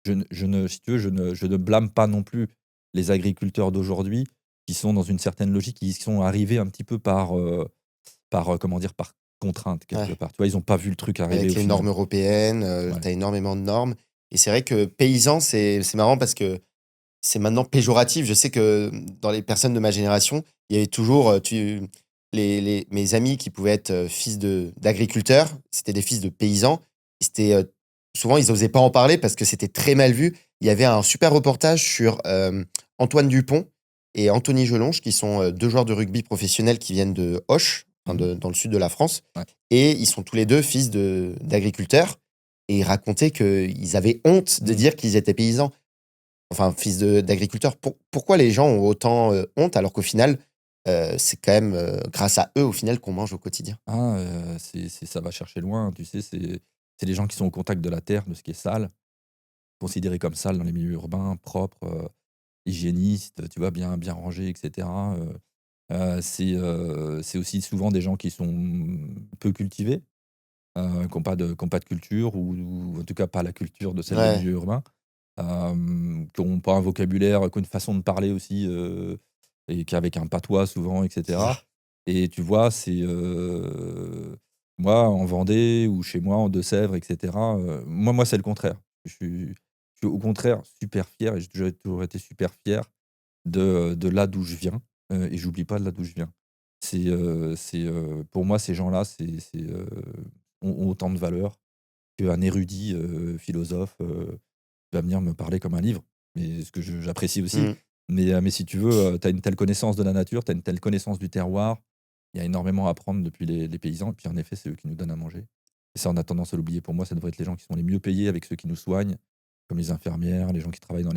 je ne si tu veux, je ne blâme pas non plus les agriculteurs d'aujourd'hui qui sont dans une certaine logique, qui sont arrivés un petit peu comment dire? Par contrainte quelque Ouais. part. Tu vois? Ils ont pas vu le truc arriver Avec au les final. normes européennes, Ouais. tu as énormément de normes et c'est vrai que paysan, c'est marrant parce que c'est maintenant péjoratif. Je sais que, dans les personnes de ma génération, il y avait toujours, les mes amis qui pouvaient être, fils d'agriculteurs, c'était des fils de paysans. Et c'était, souvent, ils osaient pas en parler parce que c'était très mal vu. Il y avait un super reportage sur, Antoine Dupont et Anthony Gelonge, qui sont, 2 joueurs de rugby professionnels qui viennent de Auch, enfin Mmh. dans le sud de la France, Ouais. et ils sont tous les 2 fils d'agriculteurs et ils racontaient qu'ils avaient honte de Mmh. dire qu'ils étaient paysans. Enfin, fils d'agriculteur. Pourquoi les gens ont autant, honte alors qu'au final, c'est quand même, grâce à eux, au final, qu'on mange au quotidien? Ah, ça va chercher loin, tu sais? C'est les gens qui sont au contact de la terre, de ce qui est sale, considéré comme sale dans les milieux urbains, propre, hygiéniste, tu vois? Bien rangé et cetera, c'est aussi souvent des gens qui sont peu cultivés, qui ont pas de culture ou en tout cas pas la culture de celle des Ouais. milieux urbains, qui ont pas un vocabulaire, qui ont une façon de parler aussi, et qu'avec un patois souvent et C'est cetera. ça. Et tu vois, moi en Vendée ou chez moi en Deux-Sèvres et cetera, moi c'est le contraire. Je suis au contraire super fier et j'ai toujours été super fier de là d'où je viens, et j'oublie pas de là d'où je viens. Pour moi ces gens-là, ont autant de valeur qu'un érudit, philosophe, qui va venir me parler comme un livre. Mais ce que j'apprécie aussi. Mmh. Mais si tu veux, tu as une telle connaissance de la nature, tu as une telle connaissance du terroir. Il y a énormément à apprendre depuis les paysans et puis en effet, c'est eux qui nous donnent à manger. Et ça, on a tendance à l'oublier. Pour moi, ça devrait être les gens qui sont les mieux payés avec ceux qui nous soignent, comme les infirmières, les gens qui travaillent dans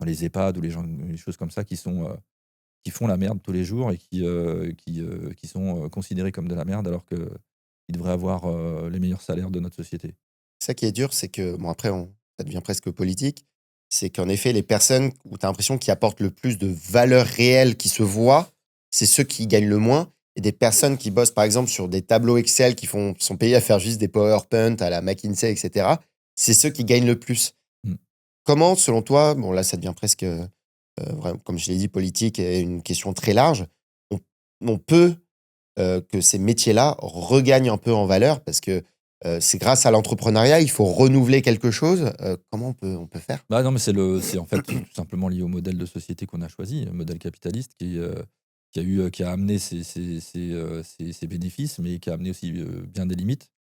les EHPAD ou les choses comme ça qui font la merde tous les jours et qui sont, considérés comme de la merde alors qu'ils devraient avoir, les meilleurs salaires de notre société. Ça qui est dur, c'est que bon après on ça devient presque politique, c'est qu'en effet les personnes où tu as l'impression qui apportent le plus de valeur réelle qui se voit, c'est ceux qui gagnent le moins et des personnes qui bossent par exemple sur des tableaux Excel qui sont payés à faire juste des PowerPoint à la McKinsey et cetera, c'est ceux qui gagnent le plus. Mmh. Comment selon toi, bon là ça devient presque, vraiment comme je l'ai dit politique et une question très large, on on peut que ces métiers-là regagnent un peu en valeur parce que, c'est grâce à l'entrepreneuriat, il faut renouveler quelque chose, comment on peut faire? Bah, non, mais c'est en fait tout simplement lié au modèle de société qu'on a choisi, un modèle capitaliste qui a amené ses bénéfices, mais qui a amené aussi, bien des limites.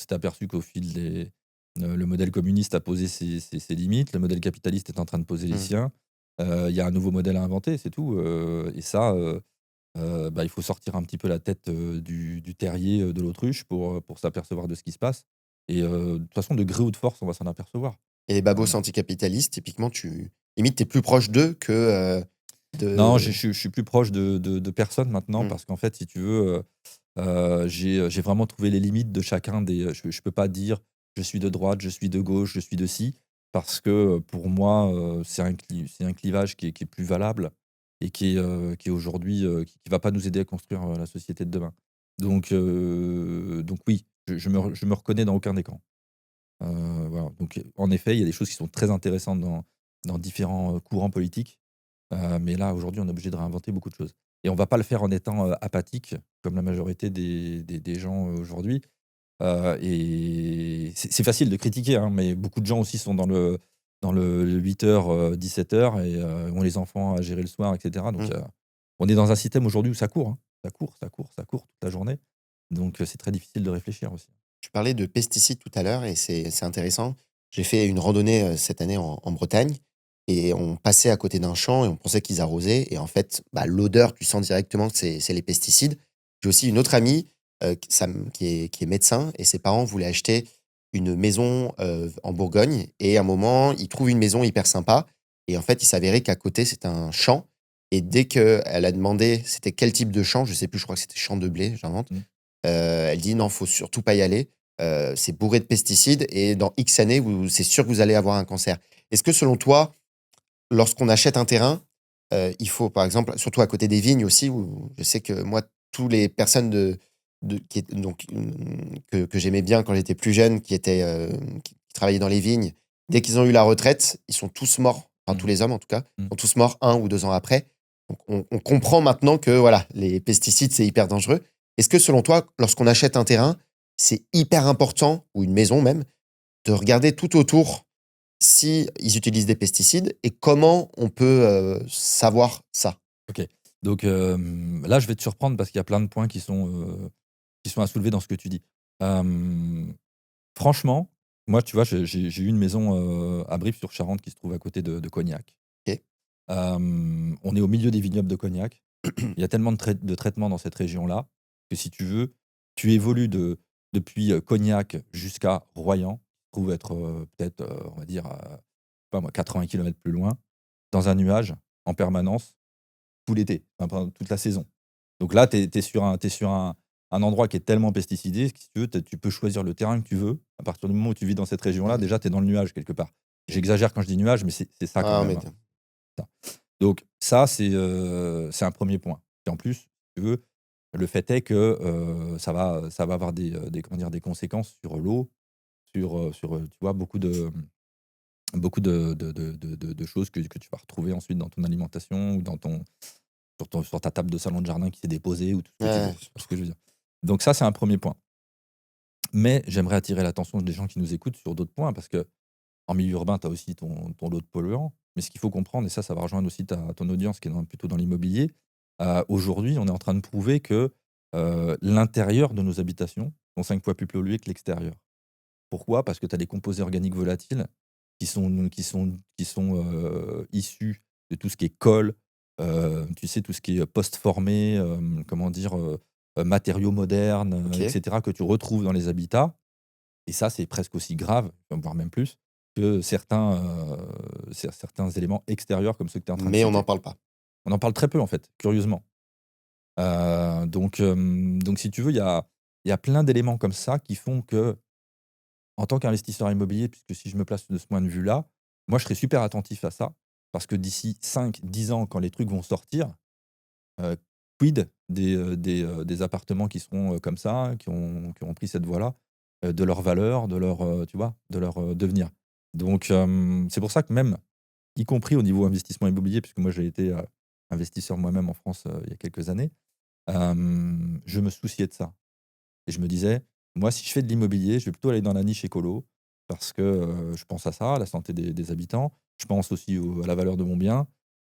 On s'est aperçu qu'au fil le modèle communiste a posé ses limites, le modèle capitaliste est en train de poser les Mmh. siens. Il y a un nouveau modèle à inventer, c'est tout, et ça, bah, il faut sortir un petit peu la tête, du terrier, de l'autruche pour s'apercevoir de ce qui se passe et de toute façon, de gré ou de force, on va s'en apercevoir. Et les Heu, babos anticapitalistes, typiquement, limite, tu es plus proche d'eux que, non, de je suis plus proche de personne maintenant mmh, parce qu'en fait, si tu veux, j'ai vraiment trouvé les limites de chacun je peux pas dire: «Je suis de droite, je suis de gauche, je suis de ci», parce que, pour moi, c'est un clivage qui est plus valable et qui est aujourd'hui, qui va pas nous aider à construire, la société de demain. Donc oui, je me reconnais dans aucun des camps. Voilà, donc en effet, il y a des choses qui sont très intéressantes dans différents, courants politiques, mais là, aujourd'hui, on est obligé de réinventer beaucoup de choses et on va pas le faire en étant, apathique comme la majorité des gens, aujourd'hui, et c'est facile de critiquer, hein, mais beaucoup de gens aussi sont dans le 8h, 17h et ont les enfants à gérer le soir et cetera, donc mmh. on est dans un système aujourd'hui où ça court, hein. Ça court, ça court, ça court toute la journée, donc c'est très difficile de réfléchir aussi. Tu parlais de pesticides tout à l'heure et c'est intéressant. J'ai fait une randonnée, cette année en Bretagne et on passait à côté d'un champ et on pensait qu'ils arrosaient. Et en fait, l'odeur, tu sens directement que c'est les pesticides. J'ai aussi une autre amie qui est médecin et ses parents voulaient acheter une maison en Bourgogne. Et à un moment, ils trouvent une maison hyper sympa. Et en fait, il s'avérait qu'à côté, c'était un champ. Et dès qu'elle a demandé c'était quel type de champ, je sais plus, je crois que c'était champ de blé, j'invente. Mmh. Elle dit non, faut surtout pas y aller. C'est bourré de pesticides et dans X années, c'est sûr que vous allez avoir un cancer. Est-ce que selon toi, lorsqu'on achète un terrain, il faut, par exemple, surtout à côté des vignes aussi, où je sais que moi, tous les personnes que j'aimais bien quand j'étais plus jeune, qui travaillaient dans les vignes, dès qu'ils ont eu la retraite, ils sont tous morts, enfin tous Mmh. les hommes en tout cas, Mmh. sont tous morts 1 ou 2 ans après. Donc on comprend maintenant que voilà, les pesticides, c'est hyper dangereux. Est-ce que selon toi, lorsqu'on achète un terrain, c'est hyper important, ou une maison même, de regarder tout autour si ils utilisent des pesticides et comment on peut, savoir ça? OK. Donc, là, je vais te surprendre parce qu'il y a plein de points qui sont à soulever dans ce que tu dis. Hem, Franchement, moi, tu vois, j'ai eu une maison, à Brive-sur-Charente qui se trouve à côté de Cognac. OK. On est au milieu des vignobles de Cognac. Il y a tellement de traitements dans cette région-là que si tu veux, tu évolues depuis, Cognac jusqu'à Royan, qui se trouve être, peut-être, on va dire, je sais pas moi, 80 kilomètres plus loin, dans un nuage en permanence tout l'été, enfin pendant toute la saison. Donc là, tu es sur un endroit qui est tellement pesticidé que si tu veux, tu peux choisir le terrain que tu veux. À partir du moment où tu vis dans cette région-là, Mmh. déjà, tu es dans le nuage quelque part. J'exagère quand je dis nuage, mais c'est ça quand Ah même, mais hein, ça. Donc ça, c'est un premier point. Et en plus, si tu veux, le fait est que, ça va avoir des comment dire? Des conséquences sur l'eau, tu vois, beaucoup de choses que tu vas retrouver ensuite dans ton alimentation ou sur ta table de salon de jardin qui s'est déposée ou tout ce que tu veux. ouais, Tu vois ce que je veux dire? Donc ça, c'est un premier point. Mais j'aimerais attirer l'attention des gens qui nous écoutent sur d'autres points parce que en milieu urbain, tu as aussi ton lot de polluants. Mais ce qu'il faut comprendre, et ça va rejoindre aussi ton audience qui est plutôt dans l'immobilier, aujourd'hui, on est en train de prouver que l'intérieur de nos habitations sont 5 fois plus pollués que l'extérieur. Pourquoi? Parce que tu as des composés organiques volatiles qui sont issus de tout ce qui est colle, tu sais, tout ce qui est post-formé, comment dire? Matériaux modernes, et OK. cetera, que tu retrouves dans les habitats et ça, c'est presque aussi grave, voire même plus, que certains éléments extérieurs comme ceux que tu es en train de Mais on n'en citer. parle pas. On en parle très peu, en fait, curieusement. Donc si tu veux, il y a plein d'éléments comme ça qui font que en tant qu'investisseur immobilier, puisque si je me place de ce point de vue-là, moi, je serais super attentif à ça parce que d'ici 5, 10 ans, quand les trucs vont sortir, heu, quid des appartements qui seront, comme ça, qui auront pris cette voie-là, de leur valeur, de leur, tu vois, de leur, devenir. Donc, c'est pour ça que même, y compris au niveau investissement immobilier, puisque moi j'ai été, investisseur moi-même en France, il y a quelques années, je me souciais de ça. Et je me disais: «Moi, si je fais de l'immobilier, je vais plutôt aller dans la niche écolo parce que, je pense à ça, à la santé des habitants. Je pense aussi à la valeur de mon bien.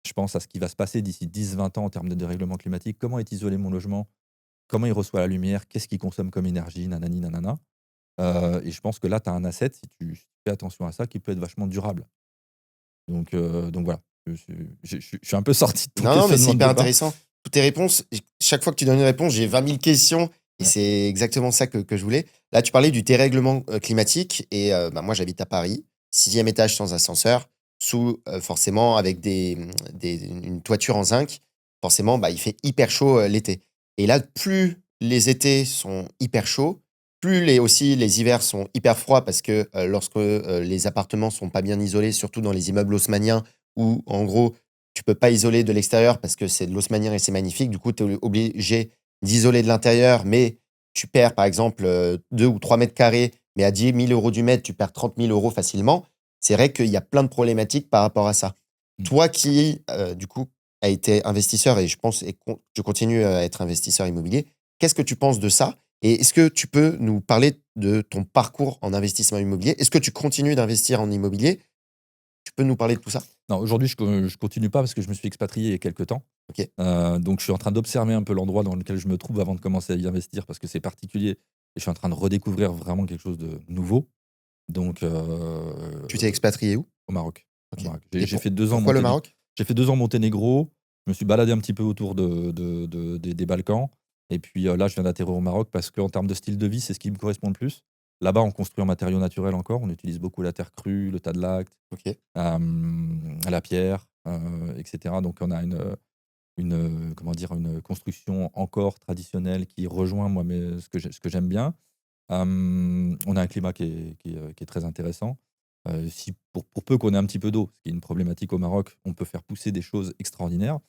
Je pense à ce qui va se passer d'ici 10, 20 ans en termes de dérèglement climatique. Comment est isolé mon logement? Comment il reçoit la lumière? Qu'est-ce qu'il consomme comme énergie? Nanani nanana». Et je pense que là, tu as un asset, si tu fais attention à ça, qui peut être vachement durable. Donc voilà, je suis un peu sorti de ton Non, non, mais c'est questionnement de hyper départ. intéressant. Toutes tes réponses, chaque fois que tu donnes une réponse, j'ai 20 000 questions et Ouais. c'est exactement ça que je voulais. Là, tu parlais du dérèglement, climatique et moi, j'habite à Paris, 6e étage sans ascenseur, forcément avec une toiture en zinc. Forcément, il fait hyper chaud, l'été et là, plus les étés sont hyper chauds, plus les hivers sont hyper froids parce que, lorsque, les appartements sont pas bien isolés, surtout dans les immeubles haussmanniens où en gros, tu peux pas isoler de l'extérieur parce que c'est de l'haussmannien et c'est magnifique. Du coup, tu es obligé d'isoler de l'intérieur, mais tu perds par exemple, 2 ou 3 mètres carrés, mais à 10 000 € du mètre, tu perds 30 000 € facilement. C'est vrai qu'il y a plein de problématiques par rapport à ça. Mmh. Toi qui, du coup, a été investisseur et je pense et tu continues à être investisseur immobilier, qu'est-ce que tu penses de ça? Et est-ce que tu peux nous parler de ton parcours en investissement immobilier? Est-ce que tu continues d'investir en immobilier? Tu peux nous parler de tout ça? Non, aujourd'hui, je continue pas parce que je me suis expatrié il y a quelque temps. OK. Donc je suis en train d'observer un peu l'endroit dans lequel je me trouve avant de commencer à y investir parce que c'est particulier et je suis en train de redécouvrir vraiment quelque chose de nouveau. Donc Tu t'es expatrié où? au Maroc. Ok. Maroc. Et J'ai fait 2 ans pourquoi le Maroc? J'ai fait 2 ans Monténégro. Je me suis baladé un petit peu autour des Balkans et puis, là, je viens d'atterrir au Maroc parce qu'en termes de style de vie, c'est ce qui me correspond le plus. Là-bas, on construit en matériaux naturels encore. On utilise beaucoup la terre crue, le tas-de-lac, Ok. la pierre, et cetera. Donc on a comment dire? Une construction encore traditionnelle qui rejoint moi ce que j'aime bien. On a un climat qui est très intéressant. Si pour peu qu'on ait un petit peu d'eau, ce qui est une problématique au Maroc, on peut faire pousser des choses extraordinaires.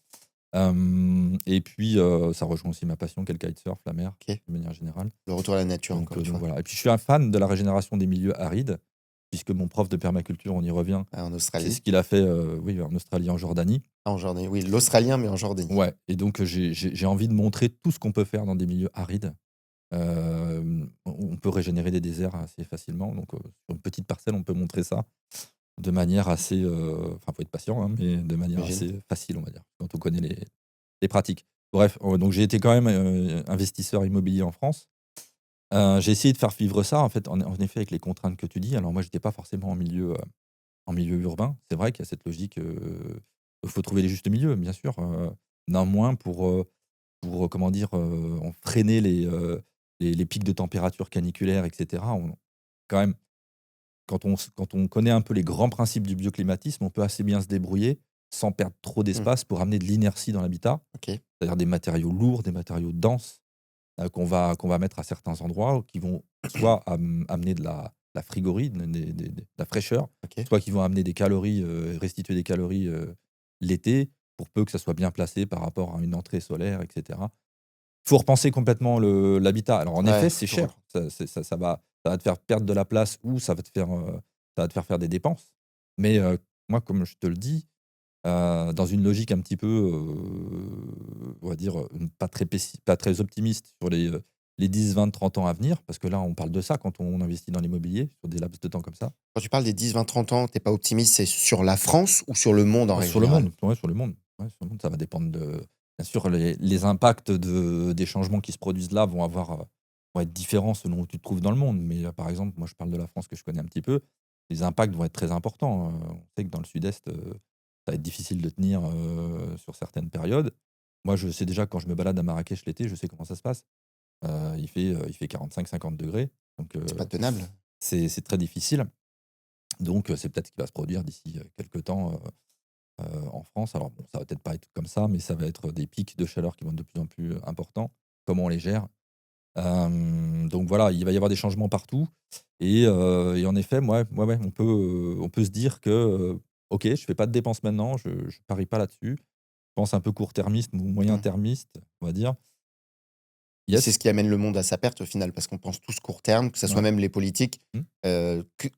Et puis, ça rejoint aussi ma passion qui est le kitesurf, la mer, Ok. de manière générale. Le retour à la nature, encore une Donc fois. voilà. Et puis je suis un fan de la régénération des milieux arides, puisque mon prof de permaculture, on y revient, En c'est ce Australie. qu'il a fait, oui, en Australie, en Jordanie. Ah, en Jordanie. Oui, l'Australien, mais en Jordanie. Ouais, et donc j'ai envie de montrer tout ce qu'on peut faire dans des milieux arides. On peut régénérer des déserts assez facilement, donc sur une petite parcelle, on peut montrer ça de manière assez, enfin, faut être patient, hein, mais de manière J'imagine. assez facile, on va dire, quand on connaît les pratiques. Bref, donc j'ai été quand même, investisseur immobilier en France. J'ai essayé de faire vivre ça, en fait, en effet, avec les contraintes que tu dis. Alors moi, j'étais pas forcément en milieu urbain. C'est vrai qu'il y a cette logique, il faut trouver les justes milieux, bien sûr, néanmoins pour, comment dire, en freiner les pics de température caniculaires et cetera. On quand même, quand on connaît un peu les grands principes du bioclimatisme, on peut assez bien se débrouiller sans perdre trop Hmm. d'espace pour amener de l'inertie dans l'habitat, Ok. c'est-à-dire des matériaux lourds, des matériaux denses, qu'on va mettre à certains endroits, qui vont soit amener de la frigorie, de la fraîcheur, Ok. soit qui vont amener des calories, restituer des calories, l'été, pour peu que ça soit bien placé par rapport à une entrée solaire et cetera. Faut repenser complètement l'habitat. Alors en Ouais, effet, faut c'est tout cher. Ça va te faire perdre de la place ou ça va te faire des dépenses. Mais, moi, comme je te le dis, dans une logique un petit peu, on va dire, pas très optimiste sur les 10, 20, 30 ans à venir, parce que là, on parle de ça quand on investit dans l'immobilier, sur des laps de temps comme ça. Quand tu parles des 10, 20, 30 ans, t'es pas optimiste, c'est sur la France ou sur le monde en règle Sur le générale? monde, ouais, sur le monde. Ouais, sur le monde, ça va dépendre de bien sûr, les impacts des changements qui se produisent là vont être différents selon où tu te trouves dans le monde. Mais, par exemple, moi, je parle de la France que je connais un petit peu. Les impacts vont être très importants. On sait que dans le sud-est, ça va être difficile de tenir, sur certaines périodes. Moi, je sais déjà quand je me balade à Marrakech l'été, je sais comment ça se passe. Il fait 45-50 degrés, donc, C'est pas tenable. c'est très difficile. Donc, c'est peut-être ce qui va se produire d'ici, quelque temps, en France. Alors bon, ça va peut-être pas être comme ça, mais ça va être des pics de chaleur qui vont être de plus en plus, importants. Comment on les gère? Donc voilà, il va y avoir des changements partout et en effet, ouais, on peut se dire que, OK, je fais pas de dépenses maintenant, je parie pas là-dessus. Je pense un peu court-termiste ou moyen Mmh. termiste, on va dire. Et c'est Yes, ce qui amène le monde à sa perte au final, parce qu'on pense tous court terme, que ça soit ouais, même les politiques, mmh,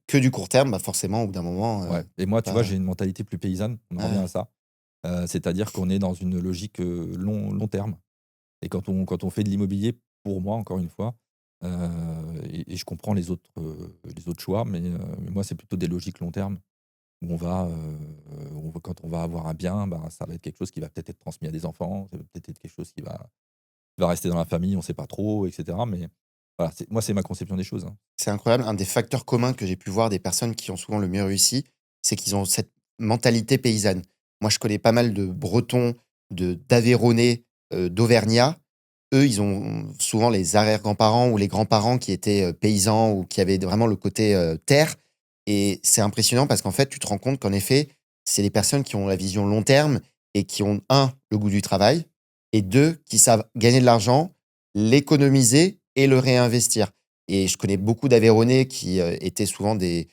que du court terme, bah, forcément, au bout d'un moment, ouais, et moi, tu vois, pas j'ai une mentalité plus paysanne, on en revient à ouais, ça. C'est-à-dire qu'on est dans une logique, long terme. Et quand on fait de l'immobilier, pour moi, encore une fois, et je comprends les autres choix, mais moi, c'est plutôt des logiques long terme où quand on va avoir un bien, ben, ça va être quelque chose qui va peut-être être transmis à des enfants, ça va peut-être être quelque chose qui va rester dans la famille, on ne sait pas trop, et cetera. Mais voilà, c'est ma conception des choses, hein. c'est incroyable. Un des facteurs communs que j'ai pu voir des personnes qui ont souvent le mieux réussi, c'est qu'ils ont cette mentalité paysanne. Moi, je connais pas mal de Bretons, d'Aveyronais, d'Auvergnats. Eux, ils ont souvent les arrière-grands-parents ou les grands-parents qui étaient, paysans ou qui avaient vraiment le côté, terre, et c'est impressionnant parce qu'en fait, tu te rends compte qu'en effet, c'est des personnes qui ont la vision long terme et qui ont, un, le goût du travail, et 2, qui savent gagner de l'argent, l'économiser et le réinvestir. Et je connais beaucoup d'Aveyronais qui, étaient souvent des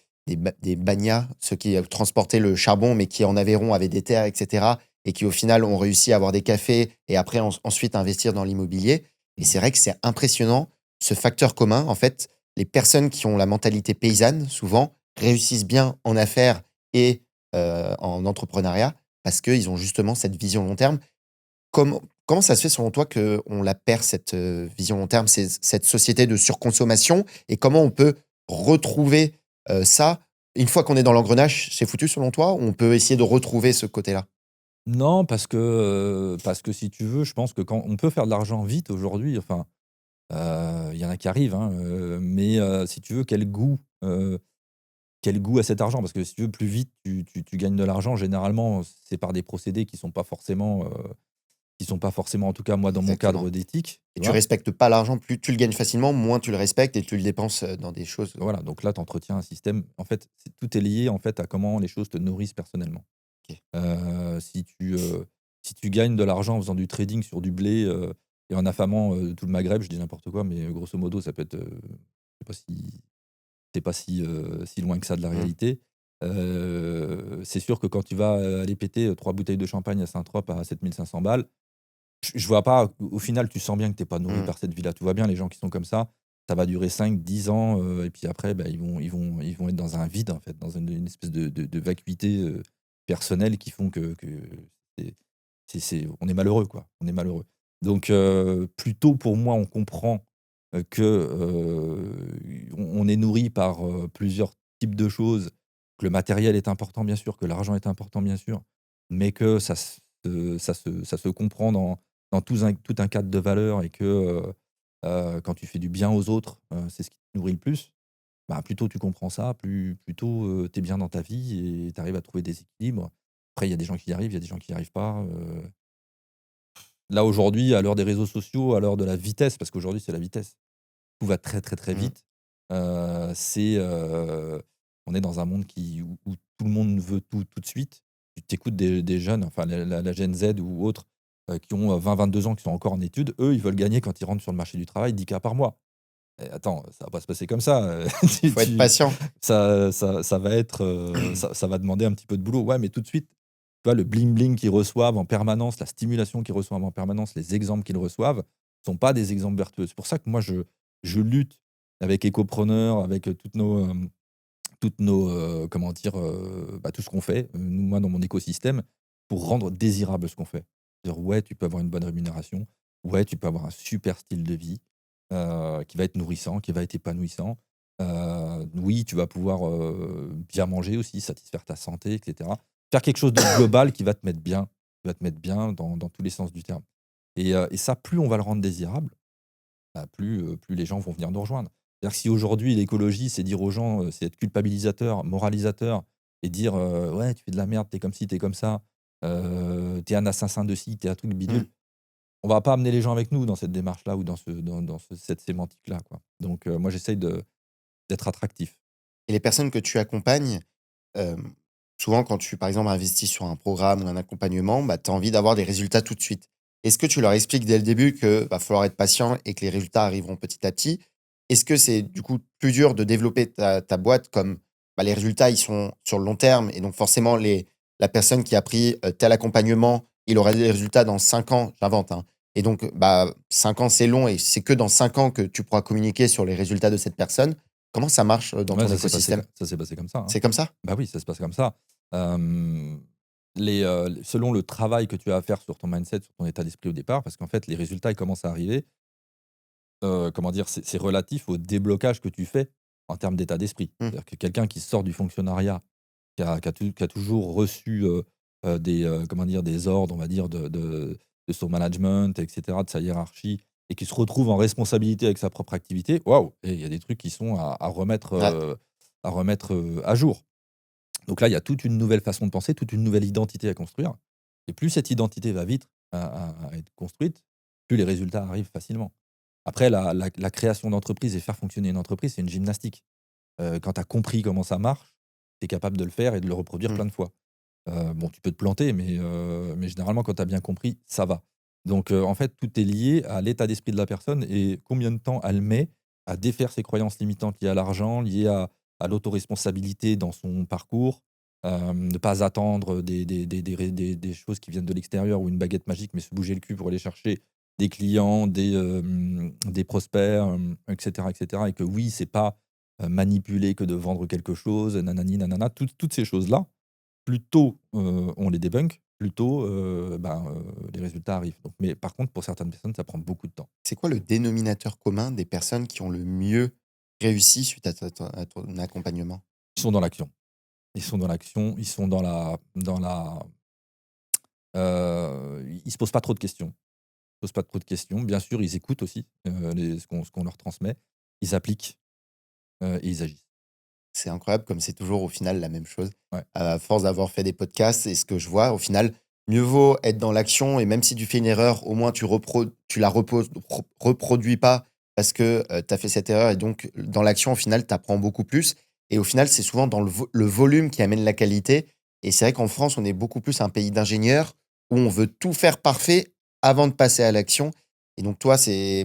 bagnats, ceux qui, transportaient le charbon, mais qui en Aveyron avaient des terres et cetera, et qui au final ont réussi à avoir des cafés et après ensuite investir dans l'immobilier. Et Mmh. c'est vrai que c'est impressionnant, ce facteur commun. En fait, les personnes qui ont la mentalité paysanne, souvent, réussissent bien en affaires et en entrepreneuriat parce qu'ils ont justement cette vision long terme. Comment ça se fait selon toi qu'on la perd cette, vision long terme, cette société de surconsommation, et comment on peut retrouver, ça? Une fois qu'on est dans l'engrenage, c'est foutu selon toi, ou on peut essayer de retrouver ce côté-là? Non, parce que si tu veux, je pense que quand on peut faire de l'argent vite aujourd'hui, enfin, il y en a qui arrivent, hein, mais si tu veux, quel goût, quel goût a cet argent? Parce que si tu veux, plus vite tu gagnes de l'argent, généralement, c'est par des procédés qui sont pas forcément, en tout cas moi dans mon Exactement. cadre d'éthique, Et tu tu vois? respectes pas l'argent, plus tu le gagnes facilement, moins tu le respectes et tu le dépenses, dans des choses, Voilà, donc là tu entretiens un système en fait, tout est lié en fait à comment les choses te nourrissent personnellement. OK. Heu, si tu, heu, si tu gagnes de l'argent en faisant du trading sur du blé, et en affamant, tout le Maghreb, je dis n'importe quoi, mais grosso modo ça peut être, c'est pas si loin que ça de la Mmh. réalité. C'est sûr que quand tu vas, aller péter, 3 bouteilles de champagne à Saint-Trope à 7 500 balles, je vois pas, au final, tu sens bien que tu es pas nourri Mmh. par cette vie-là. Tu vois bien les gens qui sont comme ça va durer 5 10 ans, et puis après, bah, ils vont être dans un vide, en fait, dans une espèce de vacuité, personnelle qui font que c'est on est malheureux, quoi. On est malheureux. Donc plutôt pour moi, on comprend, que, on est nourri par, plusieurs types de choses, que le matériel est important, bien sûr, que l'argent est important, bien sûr, mais que ça se comprend dans tout un cadre de valeurs et que, quand tu fais du bien aux autres, c'est ce qui te nourrit le plus. Bah, plus tôt tu comprends ça, plus tôt, tu es bien dans ta vie et tu arrives à trouver des équilibres. Après, il y a des gens qui y arrivent, il y a des gens qui n'y arrivent pas. Là, aujourd'hui, à l'heure des réseaux sociaux, à l'heure de la vitesse, parce qu'aujourd'hui, c'est la vitesse. Tout va très, très, très Mmh. vite. On est dans un monde où tout le monde veut tout, tout de suite. Tu t'écoutes des jeunes, enfin la Gen Z ou autres, qui ont 20 22 ans, qui sont encore en études. Eux, ils veulent gagner quand ils rentrent sur le marché du travail 10K par mois. Eh, attends, ça va pas se passer comme ça. Il faut être patient. Ça va être, ça va demander un petit peu de boulot. Ouais, mais tout de suite, tu vois, le bling bling qu'ils reçoivent en permanence, la stimulation qu'ils reçoivent en permanence, les exemples qu'ils reçoivent sont pas des exemples vertueux. C'est pour ça que moi je lutte avec Ecopreneur, avec, comment dire, bah, tout ce qu'on fait, moi dans mon écosystème, pour rendre désirable ce qu'on fait. Dire ouais, tu peux avoir une bonne rémunération, ouais, tu peux avoir un super style de vie, qui va être nourrissant, qui va être épanouissant. Oui, tu vas pouvoir, bien manger aussi, satisfaire ta santé, et cetera. Faire quelque chose de global qui va te mettre bien dans tous les sens du terme. Et ça, plus on va le rendre désirable, bah, plus les gens vont venir nous rejoindre. C'est-à-dire que si aujourd'hui l'écologie, c'est dire aux gens, c'est être culpabilisateur, moralisateur et dire, «Ouais, tu fais de la merde, t'es comme ci, t'es comme ça, tu un assassin de ci, t'es un truc Mmh. bidule». On va pas amener les gens avec nous dans cette démarche-là ou cette sémantique-là, quoi. Donc moi j'essaye d'être attractif. Et les personnes que tu accompagnes, hem, souvent quand tu, par exemple, investis sur un programme ou un accompagnement, bah, tu as envie d'avoir des résultats tout de suite. Est-ce que tu leur expliques dès le début que va falloir être patient et que les résultats arriveront petit à petit? Est-ce que c'est, du coup, plus dur de développer ta boîte comme, bah, les résultats, ils sont sur le long terme et donc forcément la personne qui a pris, tel accompagnement, il aura des résultats dans 5 ans, j'invente, hein, et donc, bah, 5 ans, c'est long et c'est que dans 5 ans que tu pourras communiquer sur les résultats de cette personne. Comment ça marche, dans Ouais, ton écosystème? ça s'est passé comme ça, hein. C'est comme ça? Bah oui, ça se passe comme ça. Hem, selon le travail que tu as à faire sur ton mindset, sur ton état d'esprit au départ, parce qu'en fait les résultats, ils commencent à arriver. Comment dire? C'est relatif au déblocage que tu fais en termes d'état d'esprit. Mmh. C'est-à-dire que quelqu'un qui sort du fonctionnariat, qui a toujours reçu, comment dire? Des ordres, on va dire, de son management et cetera, de sa hiérarchie et qui se retrouve en responsabilité avec sa propre activité, waouh! Et il y a des trucs qui sont à remettre, Ouais. à jour. Donc là, il y a toute une nouvelle façon de penser, toute une nouvelle identité à construire et plus cette identité va vite à être construite, plus les résultats arrivent facilement. Après la création d'entreprise et faire fonctionner une entreprise, c'est une gymnastique. Quand tu as compris comment ça marche, tu es capable de le faire et de le reproduire Mmh. plein de fois. Bon, tu peux te planter, mais généralement, quand tu as bien compris, ça va. Donc en fait, tout est lié à l'état d'esprit de la personne et combien de temps elle met à défaire ses croyances limitantes liées à l'argent, liées à l'autoresponsabilité dans son parcours, ne pas attendre des choses qui viennent de l'extérieur ou une baguette magique, mais se bouger le cul pour aller chercher des clients, des prospects, et cetera et que oui, c'est pas, manipuler que de vendre quelque chose, nanani nanana, toutes ces choses-là, plus tôt, on les débunk, plus tôt, les résultats arrivent. Donc mais par contre, pour certaines personnes, ça prend beaucoup de temps. C'est quoi le dénominateur commun des personnes qui ont le mieux réussi suite à ton accompagnement? Ils sont dans l'action. Ils sont dans l'action, ils sont ils se posent pas trop de questions. Ils se posent pas trop de questions. Bien sûr, ils écoutent aussi, ce qu'on leur transmet. Ils appliquent, et ils agissent. C'est incroyable comme c'est toujours au final la même chose. Ouais. À force d'avoir fait des podcasts et ce que je vois au final, mieux vaut être dans l'action et même si tu fais une erreur, au moins tu la reproduis pas parce que, tu as fait cette erreur et donc dans l'action au final, tu apprends beaucoup plus et au final, c'est souvent dans le volume qui amène la qualité et c'est vrai qu'en France, on est beaucoup plus un pays d'ingénieurs où on veut tout faire parfait avant de passer à l'action et donc toi, les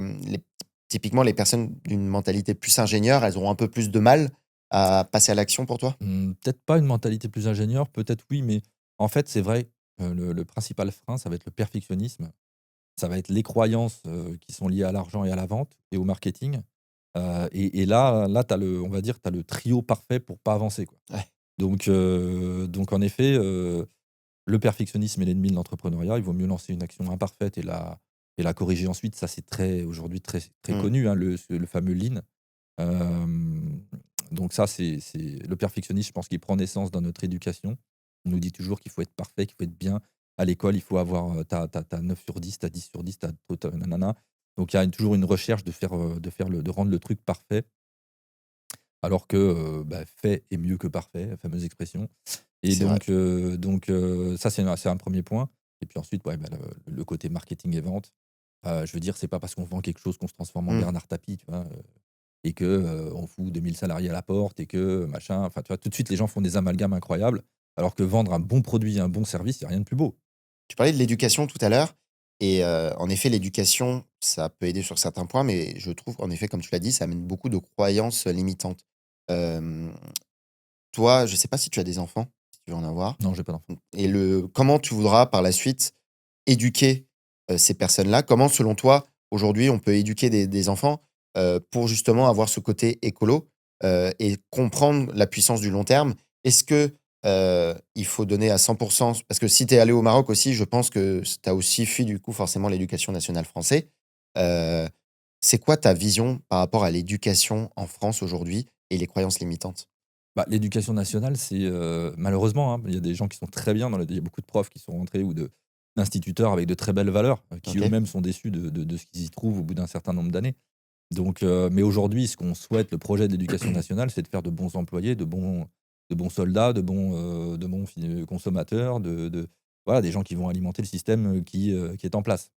typiquement les personnes d'une mentalité plus ingénieure, elles auront un peu plus de mal à passer à l'action pour toi? Peut-être pas une mentalité plus ingénieur, peut-être oui, mais en fait, c'est vrai, le principal frein, ça va être le perfectionnisme. Ça va être les croyances, qui sont liées à l'argent et à la vente et au marketing, et là, tu le on va dire, tu as le trio parfait pour pas avancer, quoi. Ouais, Donc en effet, le perfectionnisme est l'ennemi de l'entrepreneuriat. Il vaut mieux lancer une action imparfaite et la corriger ensuite. Ça, c'est très aujourd'hui très très mmh, connu, hein, le fameux lean. Hem, donc ça, c'est le perfectionnisme, je pense qu'il prend naissance dans notre éducation. On nous dit toujours qu'il faut être parfait, qu'il faut être bien. À l'école, il faut avoir, tu 9 sur 10, tu 10 sur 10, tu as nanana. Donc il y a toujours une recherche de rendre le truc parfait, alors que, bah, fait est mieux que parfait, la fameuse expression. Et c'est vrai. ça, c'est un 1er point. Et puis ensuite, ouais, bah, le côté marketing et vente, je veux dire, c'est pas parce qu'on vend quelque chose qu'on se transforme en Mmh. Bernard Tapie, tu vois? Et que, on fout 2 000 salariés à la porte et que machin, enfin, tu vois? Tout de suite, les gens font des amalgames incroyables, alors que vendre un bon produit, un bon service, il y a rien de plus beau. Tu parlais de l'éducation tout à l'heure et en effet, l'éducation, ça peut aider sur certains points, mais je trouve en effet, comme tu l'as dit, ça amène beaucoup de croyances, limitantes. Hem, Toi, je sais pas si tu as des enfants, si tu veux en avoir? Non, j'ai pas d'enfant. Et comment tu voudras par la suite éduquer, ces personnes-là? Comment selon toi, aujourd'hui, on peut éduquer des enfants, pour justement avoir ce côté écolo, et comprendre la puissance du long terme? Est-ce que, il faut donner à 100 parce que si tu es allé au Maroc aussi, je pense que tu as aussi fui du coup forcément l'éducation nationale français. Heu, c'est quoi ta vision par rapport à l'éducation en France aujourd'hui et les croyances limitantes? Bah, l'éducation nationale, c'est, malheureusement, hein, il y a des gens qui sont très bien il y a beaucoup de profs qui sont rentrés ou d'instituteurs avec de très belles valeurs, qui OK. eux-mêmes sont déçus de ce qu'ils y trouvent au bout d'un certain nombre d'années. Mais aujourd'hui, ce qu'on souhaite, le projet de l'éducation nationale, c'est de faire de bons employés, de bons soldats, de bons consommateurs, voilà, des gens qui vont alimenter le système, qui est en place.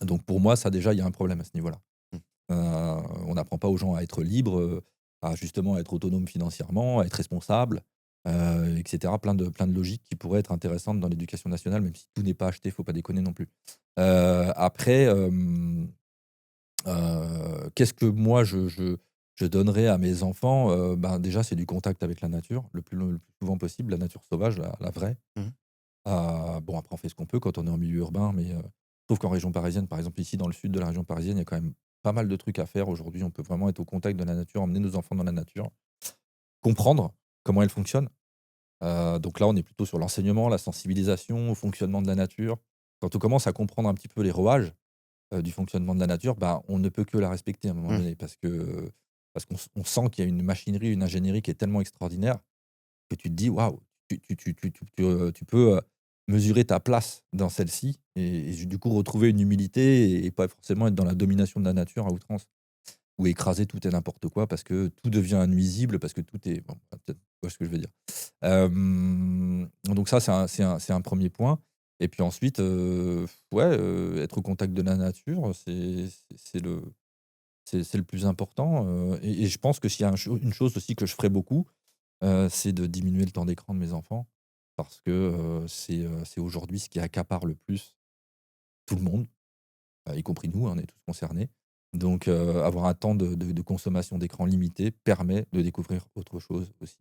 Donc pour moi, ça déjà, il y a un problème à ce niveau-là. Mmh. Heu, on n'apprend pas aux gens à être libres, à justement être autonomes financièrement, à être responsables, et cetera. Plein de logiques qui pourraient être intéressantes dans l'éducation nationale, même si tout n'est pas acheté, faut pas déconner non plus. Après, qu'est-ce que moi je donnerais à mes enfants? Ben, déjà, c'est du contact avec la nature, le plus souvent possible, la nature sauvage, la vraie. Mmh. Bon, après on fait ce qu'on peut quand on est en milieu urbain, mais je trouve qu'en région parisienne, par exemple, ici dans le sud de la région parisienne, il y a quand même pas mal de trucs à faire aujourd'hui. On peut vraiment être au contact de la nature, emmener nos enfants dans la nature, comprendre comment elle fonctionne. Donc là, on est plutôt sur l'enseignement, la sensibilisation au fonctionnement de la nature. Quand on commence à comprendre un petit peu les rouages, du fonctionnement de la nature, bah, on ne peut que la respecter à un moment Mmh. donné parce qu'on sent qu'il y a une machinerie, une ingénierie qui est tellement extraordinaire que tu te dis: «Waouh!» tu peux, mesurer ta place dans celle-ci et du coup retrouver une humilité et pas forcément être dans la domination de la nature à outrance ou écraser tout et n'importe quoi parce que tout devient nuisible, parce que tout est bon, bah, peut-être tu vois ce que je veux dire? Donc ça, c'est un 1er point et puis ensuite, ouais, être au contact de la nature, c'est le plus important, et je pense que s'il y a une chose aussi que je ferais beaucoup, c'est de diminuer le temps d'écran de mes enfants parce que, c'est aujourd'hui ce qui accapare le plus tout le monde, y compris nous, hein, on est tous concernés. Donc, avoir un temps de consommation d'écran limité permet de découvrir autre chose aussi,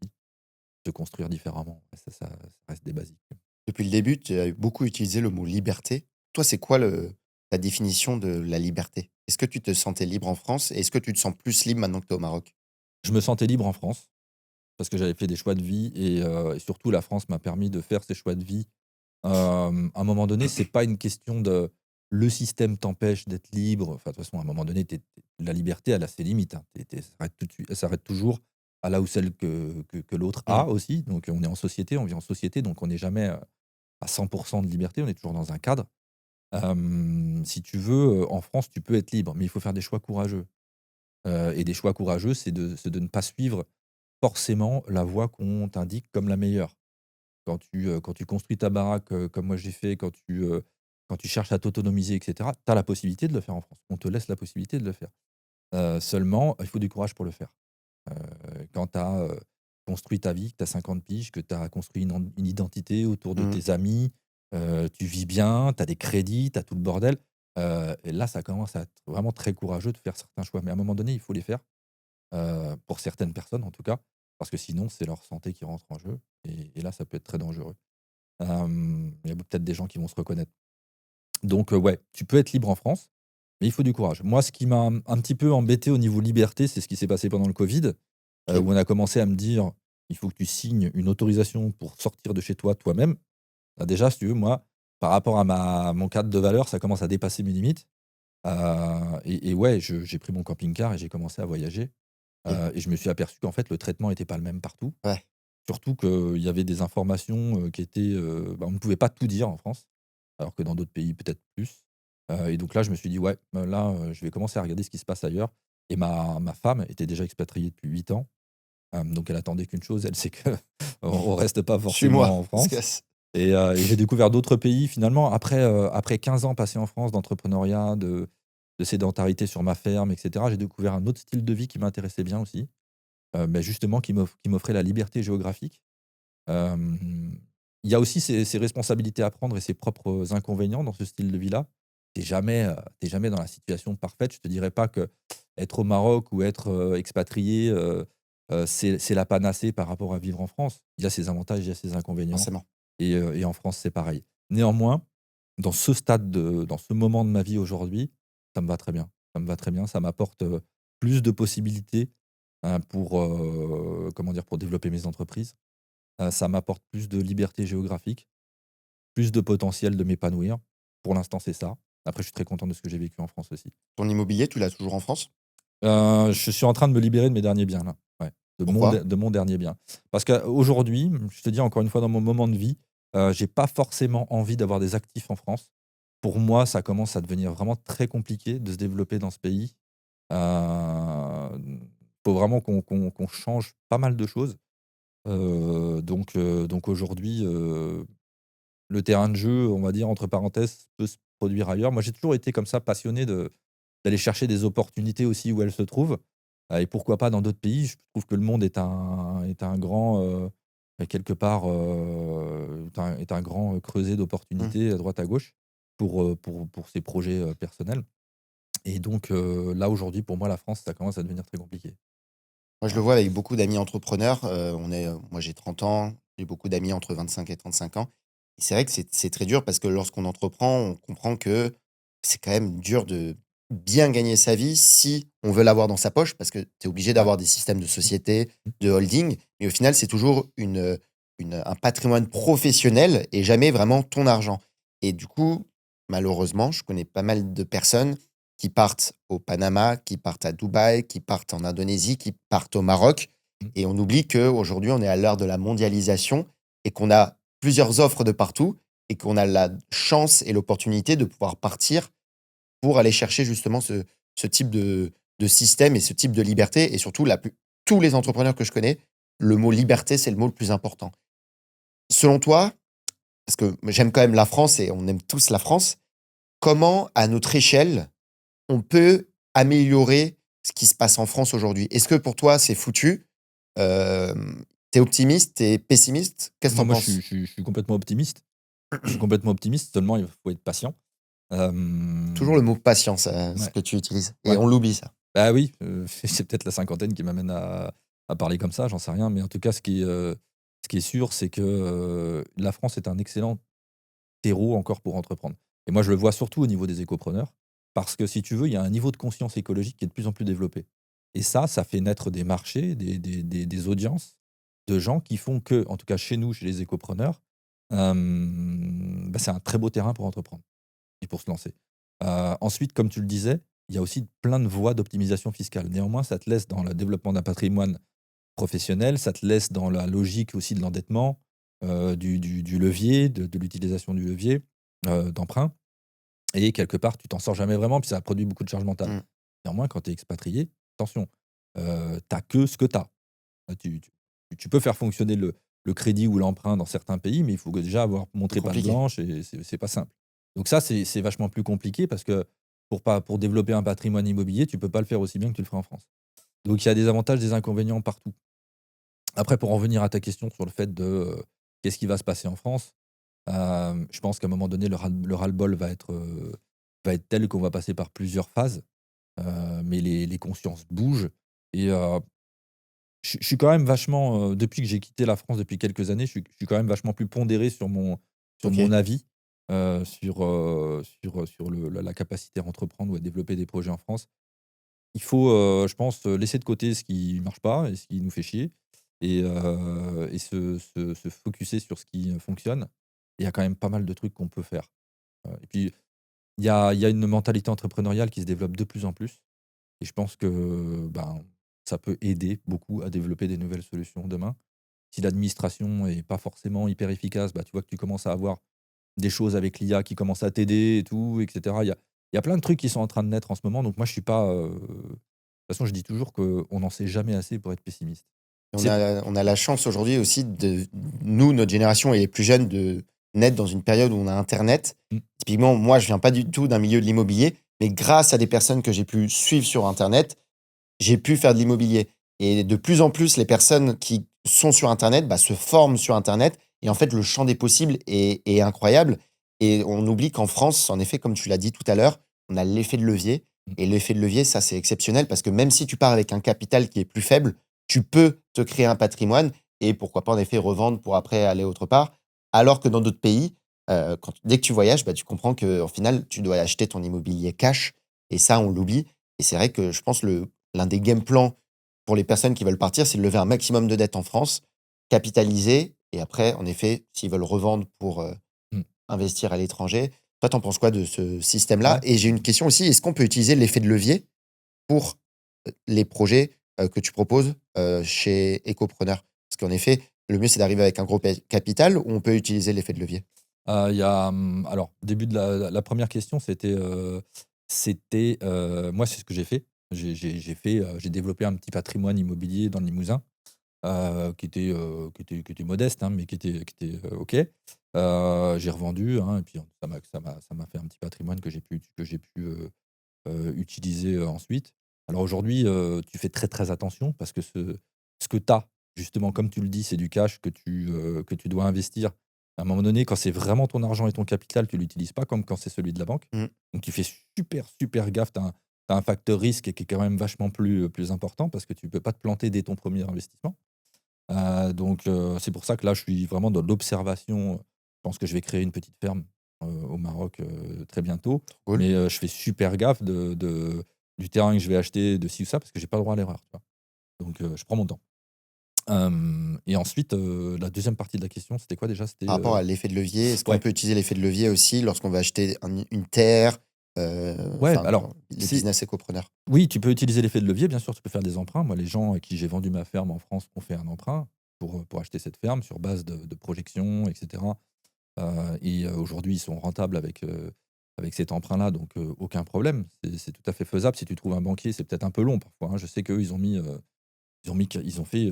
de construire différemment. Ça reste des basiques. Depuis le début, tu as beaucoup utilisé le mot liberté. Toi, c'est quoi ta définition de la liberté? Est-ce que tu te sentais libre en France et est-ce que tu te sens plus libre maintenant que tu es au Maroc? Je me sentais libre en France parce que j'avais fait des choix de vie et surtout la France m'a permis de faire ces choix de vie. À un moment donné, c'est pas une question de le système t'empêche d'être libre. Enfin, de toute façon, à un moment donné, la liberté, elle a ses limites, hein. Elle s'arrête tout de suite elle s'arrête toujours à là où celle que l'autre Mmh. a aussi. Donc, on est en société, on vit en société, donc on n'est jamais, à 100 de liberté, on est toujours dans un cadre. Si tu veux, en France, tu peux être libre, mais il faut faire des choix courageux. Et des choix courageux, c'est de ne pas suivre. forcément la voie qu'on t'indique comme la meilleure. Quand tu construis ta baraque, comme moi j'ai fait, quand tu cherches à t'autonomiser et cetera, tu as la possibilité de le faire en France. On te laisse la possibilité de le faire. Seulement, il faut du courage pour le faire. Quand tu as, construit ta vie, que tu as 50 piges, que tu as construit une identité autour de Mmh. tes amis, tu vis bien, tu as des crédits, tu as tout le bordel, et là, ça commence à être vraiment très courageux de faire certains choix. Mais à un moment donné, il faut les faire, pour certaines personnes en tout cas, parce que sinon, c'est leur santé qui rentre en jeu et là, ça peut être très dangereux. Il y a peut-être des gens qui vont se reconnaître. Donc, ouais, tu peux être libre en France, mais il faut du courage. Moi, ce qui m'a un petit peu embêté au niveau liberté, c'est ce qui s'est passé pendant le Covid, OK. où on a commencé à me dire: «Il faut que tu signes une autorisation pour sortir de chez toi toi-même». Bah, déjà, si tu veux, moi, par rapport à mon cadre de valeurs, ça commence à dépasser mes limites, et ouais, j'ai pris mon camping-car et j'ai commencé à voyager, OK. et je me suis aperçu qu'en fait, le traitement n'était pas le même partout. Ouais. Surtout qu'il y avait des informations, qui étaient, bah, on ne pouvait pas tout dire en France, alors que dans d'autres pays, peut-être plus. Et donc là, je me suis dit: «Ouais, là, je vais commencer à regarder ce qui se passe ailleurs», et ma femme était déjà expatriée depuis 8 ans, donc elle attendait qu'une chose, elle, c'est qu'on on reste pas Suis-moi. forcément en Parce France, que et j'ai découvert d'autres pays finalement après 15 ans passés en France d'entrepreneuriat, de sédentarité sur ma ferme et cetera. J'ai découvert un autre style de vie qui m'intéressait bien aussi, beh, justement qui m'offrait la liberté géographique. Hem, il y a aussi ses responsabilités à prendre et ses propres inconvénients dans ce style de vie-là. Tu jamais dans la situation parfaite. Je te dirais pas que être au Maroc ou être, expatrié, c'est la panacée par rapport à vivre en France. Il y a ses avantages, il y a ses inconvénients, forcément. et en France, c'est pareil. Néanmoins, dans ce moment de ma vie aujourd'hui, ça me va très bien. Ça me va très bien, ça m'apporte, plus de possibilités, pour, comment dire? Pour développer mes entreprises. Ça m'apporte plus de liberté géographique, plus de potentiel de m'épanouir. Pour l'instant, c'est ça. Après, je suis très content de ce que j'ai vécu en France aussi. Ton immobilier, tu l'as toujours en France? Je suis en train de me libérer de mes derniers biens là, ouais, Pourquoi? de mon dernier bien. Parce qu'aujourd'hui, je te dis encore une fois dans mon moment de vie, j'ai pas forcément envie d'avoir des actifs en France. Pour moi, ça commence à devenir vraiment très compliqué de se développer dans ce pays. Faut vraiment qu'on change pas mal de choses. Donc aujourd'hui, le terrain de jeu, on va dire entre parenthèses, peut se produire ailleurs. Moi, j'ai toujours été comme ça passionné d'aller chercher des opportunités aussi où elles se trouvent, et pourquoi pas dans d'autres pays. Je trouve que le monde est un grand, quelque part, est un grand, creuset Mmh. d'opportunités à droite à gauche pour ses projets, personnels, et donc là, aujourd'hui, pour moi, la France, ça commence à devenir très compliqué. Moi, je le Voilà. vois avec beaucoup d'amis entrepreneurs. Moi, j'ai 30 ans, j'ai beaucoup d'amis entre 25 et 35 ans. Et c'est vrai que c'est très dur parce que lorsqu'on entreprend, on comprend que c'est quand même dur de bien gagner sa vie si on veut l'avoir dans sa poche parce que tu es obligé Ouais. d'avoir des systèmes de Mmh. société, Mmh. de holding. Mais au final, c'est toujours un patrimoine professionnel et jamais vraiment ton argent. Et du coup, malheureusement, je connais pas mal de personnes qui partent au Panama, qui partent à Dubaï, qui partent en Indonésie, qui partent au Maroc. Mmh. Et on oublie qu'aujourd'hui, on est à l'heure de la mondialisation et qu'on a plusieurs offres de partout et qu'on a la chance et l'opportunité de pouvoir partir pour aller chercher justement ce type de système et ce type de liberté. Et surtout, tous les entrepreneurs que je connais, le mot liberté, c'est le mot le plus important. Selon toi, parce que j'aime quand même la France et on aime tous la France, comment, à notre échelle, on peut améliorer ce qui se passe en France aujourd'hui? Est-ce que pour toi, c'est foutu? Tu optimiste? Tu pessimiste? Qu'est-ce que tu Moi en penses? je suis complètement optimiste. Je suis complètement optimiste, seulement il faut être patient. Toujours le Hem, mot patience, ce ouais, que tu utilises et ouais. on l'oublie ça. Bah oui, c'est peut-être la cinquantaine qui m'amène à parler comme ça, j'en sais rien, mais en tout cas, ce qui est sûr, c'est que, la France est un excellent terreau encore pour entreprendre, et moi, je le vois surtout au niveau des écopreneurs, parce que si tu veux, il y a un niveau de conscience écologique qui est de plus en plus développé, et ça fait naître des marchés, des audiences de gens qui font que, en tout cas chez nous, chez les écopreneurs, bah, c'est un très beau terrain pour entreprendre et pour se lancer. Ensuite, comme tu le disais, il y a aussi plein de voies d'optimisation fiscale. Néanmoins, ça te laisse dans le développement d'un patrimoine professionnel, ça te laisse dans la logique aussi de l'endettement, du levier, de l'utilisation du levier, d'emprunt, et quelque part, tu t'en sors jamais vraiment, puis ça produit beaucoup de charge mentale. Mmh. Néanmoins, quand tu es expatrié, attention, tu que ce que tu as. Tu peux faire fonctionner le crédit ou l'emprunt dans certains pays, mais il faut déjà avoir C'est montré patte compliqué. blanche et c'est pas simple. Donc ça, c'est vachement plus compliqué parce que pour développer un patrimoine immobilier, tu peux pas le faire aussi bien que tu le ferais en France. Donc il y a des avantages, des inconvénients partout. Après, pour en venir à ta question sur le fait de, qu'est-ce qui va se passer en France? Je pense qu'à un moment donné, le ras-le-bol va être tel qu'on va passer par plusieurs phases, mais les consciences bougent et je suis quand même vachement, depuis que j'ai quitté la France depuis quelques années, je suis quand même vachement plus pondéré sur mon OK. avis, sur la capacité à entreprendre ou à développer des projets en France. Il faut, je pense, laisser de côté ce qui marche pas et ce qui nous fait chier et se focuser sur ce qui, fonctionne. Il y a quand même pas mal de trucs qu'on peut faire. Et puis il y a une mentalité entrepreneuriale qui se développe de plus en plus et je pense que, ben, ça peut aider beaucoup à développer des nouvelles solutions demain. Si l'administration est pas forcément hyper efficace, bah, tu vois que tu commences à avoir des choses avec l'IA qui commencent à t'aider et tout et cetera. Il y a plein de trucs qui sont en train de naître en ce moment, donc moi je suis pas, de toute façon je dis toujours qu'on n'en sait jamais assez pour être pessimiste. C'est On a la chance aujourd'hui aussi de nous, notre génération et les plus jeunes, de naître dans une période où on a internet. mmh, Typiquement, moi, je viens pas du tout d'un milieu de l'immobilier, mais grâce à des personnes que j'ai pu suivre sur internet, j'ai pu faire de l'immobilier et de plus en plus, les personnes qui sont sur internet, bah, se forment sur internet et en fait, le champ des possibles est incroyable et on oublie qu'en France, en effet, comme tu l'as dit tout à l'heure, on a l'effet de levier mmh, et l'effet de levier, ça, c'est exceptionnel parce que même si tu pars avec un capital qui est plus faible, tu peux te créer un patrimoine et pourquoi pas, en effet, revendre pour après aller autre part. Alors que dans d'autres pays, dès que tu voyages, bah, tu comprends qu'en final, tu dois acheter ton immobilier cash et ça, on l'oublie et c'est vrai que je pense l'un des game plans pour les personnes qui veulent partir, c'est de lever un maximum de dettes en France, capitaliser et après, en effet, s'ils veulent revendre pour, mmh. investir à l'étranger. Toi, tu en penses quoi de ce système-là? Ouais. Et j'ai une question aussi, est-ce qu'on peut utiliser l'effet de levier pour, les projets, que tu proposes, chez Ecopreneur? Parce qu'en effet, le mieux, c'est d'arriver avec un gros capital ou on peut utiliser l'effet de levier? Il y a, alors début de la 1re question, moi c'est ce que j'ai fait. J'ai développé un petit patrimoine immobilier dans le Limousin. Qui était modeste, hein, mais OK. J'ai revendu, hein, et puis ça m'a fait un petit patrimoine que j'ai pu, utiliser, ensuite. Alors aujourd'hui, tu fais très, très attention parce que ce que tu as, justement, comme tu le dis, c'est du cash que tu dois investir. À un moment donné, quand c'est vraiment ton argent et ton capital, tu l'utilises pas comme quand c'est celui de la banque. Mmh. Donc tu fais super, super gaffe. Tu as un facteur risque qui est quand même vachement plus important parce que tu peux pas te planter dès ton premier investissement. C'est pour ça que là, je suis vraiment dans l'observation. Je pense que je vais créer une petite ferme, au Maroc, très bientôt. Cool. Mais, je fais super gaffe du terrain que je vais acheter, de ci ou ça, parce que j'ai pas le droit à l'erreur, tu vois? Donc, je prends mon temps. Et ensuite, la deuxième partie de la question, c'était quoi déjà? C'était, Par rapport à l'effet de levier, est-ce qu'on ouais, peut utiliser l'effet de levier aussi lorsqu'on va acheter une terre, ouais, enfin, alors, dans le c'est business Ecopreneur? oui, tu peux utiliser l'effet de levier, bien sûr, tu peux faire des emprunts. Moi, les gens à qui j'ai vendu ma ferme en France ont fait un emprunt pour acheter cette ferme sur base de projections et cetera. Aujourd'hui, ils sont rentables avec cet emprunt-là, donc aucun problème. C'est tout à fait faisable. Si tu trouves un banquier, c'est peut-être un peu long parfois, hein. Je sais qu'eux, ils ont fait,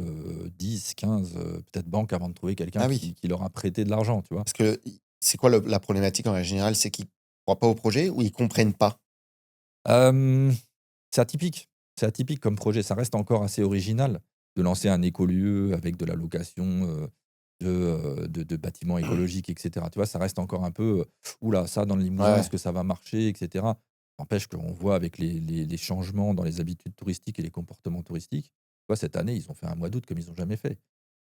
10-15, peut-être banques avant de trouver quelqu'un Ah oui, qui leur a prêté de l'argent, tu vois? parce que c'est quoi la problématique en général? C'est qu'ils croient pas au projet ou ils comprennent pas? Hem, c'est atypique. C'est atypique comme projet. Ça reste encore assez original de lancer un écolieu avec de la location, de bâtiments écologiques et cetera. Tu vois? Ça reste encore un peu, «Ouh là, ça dans le Ouais, Limousin, est-ce ouais. que ça va marcher?» et cetera. N'empêche qu'on voit avec les changements dans les habitudes touristiques et les comportements touristiques, tu vois? Cette année, ils ont fait un mois d'août comme ils ont jamais fait.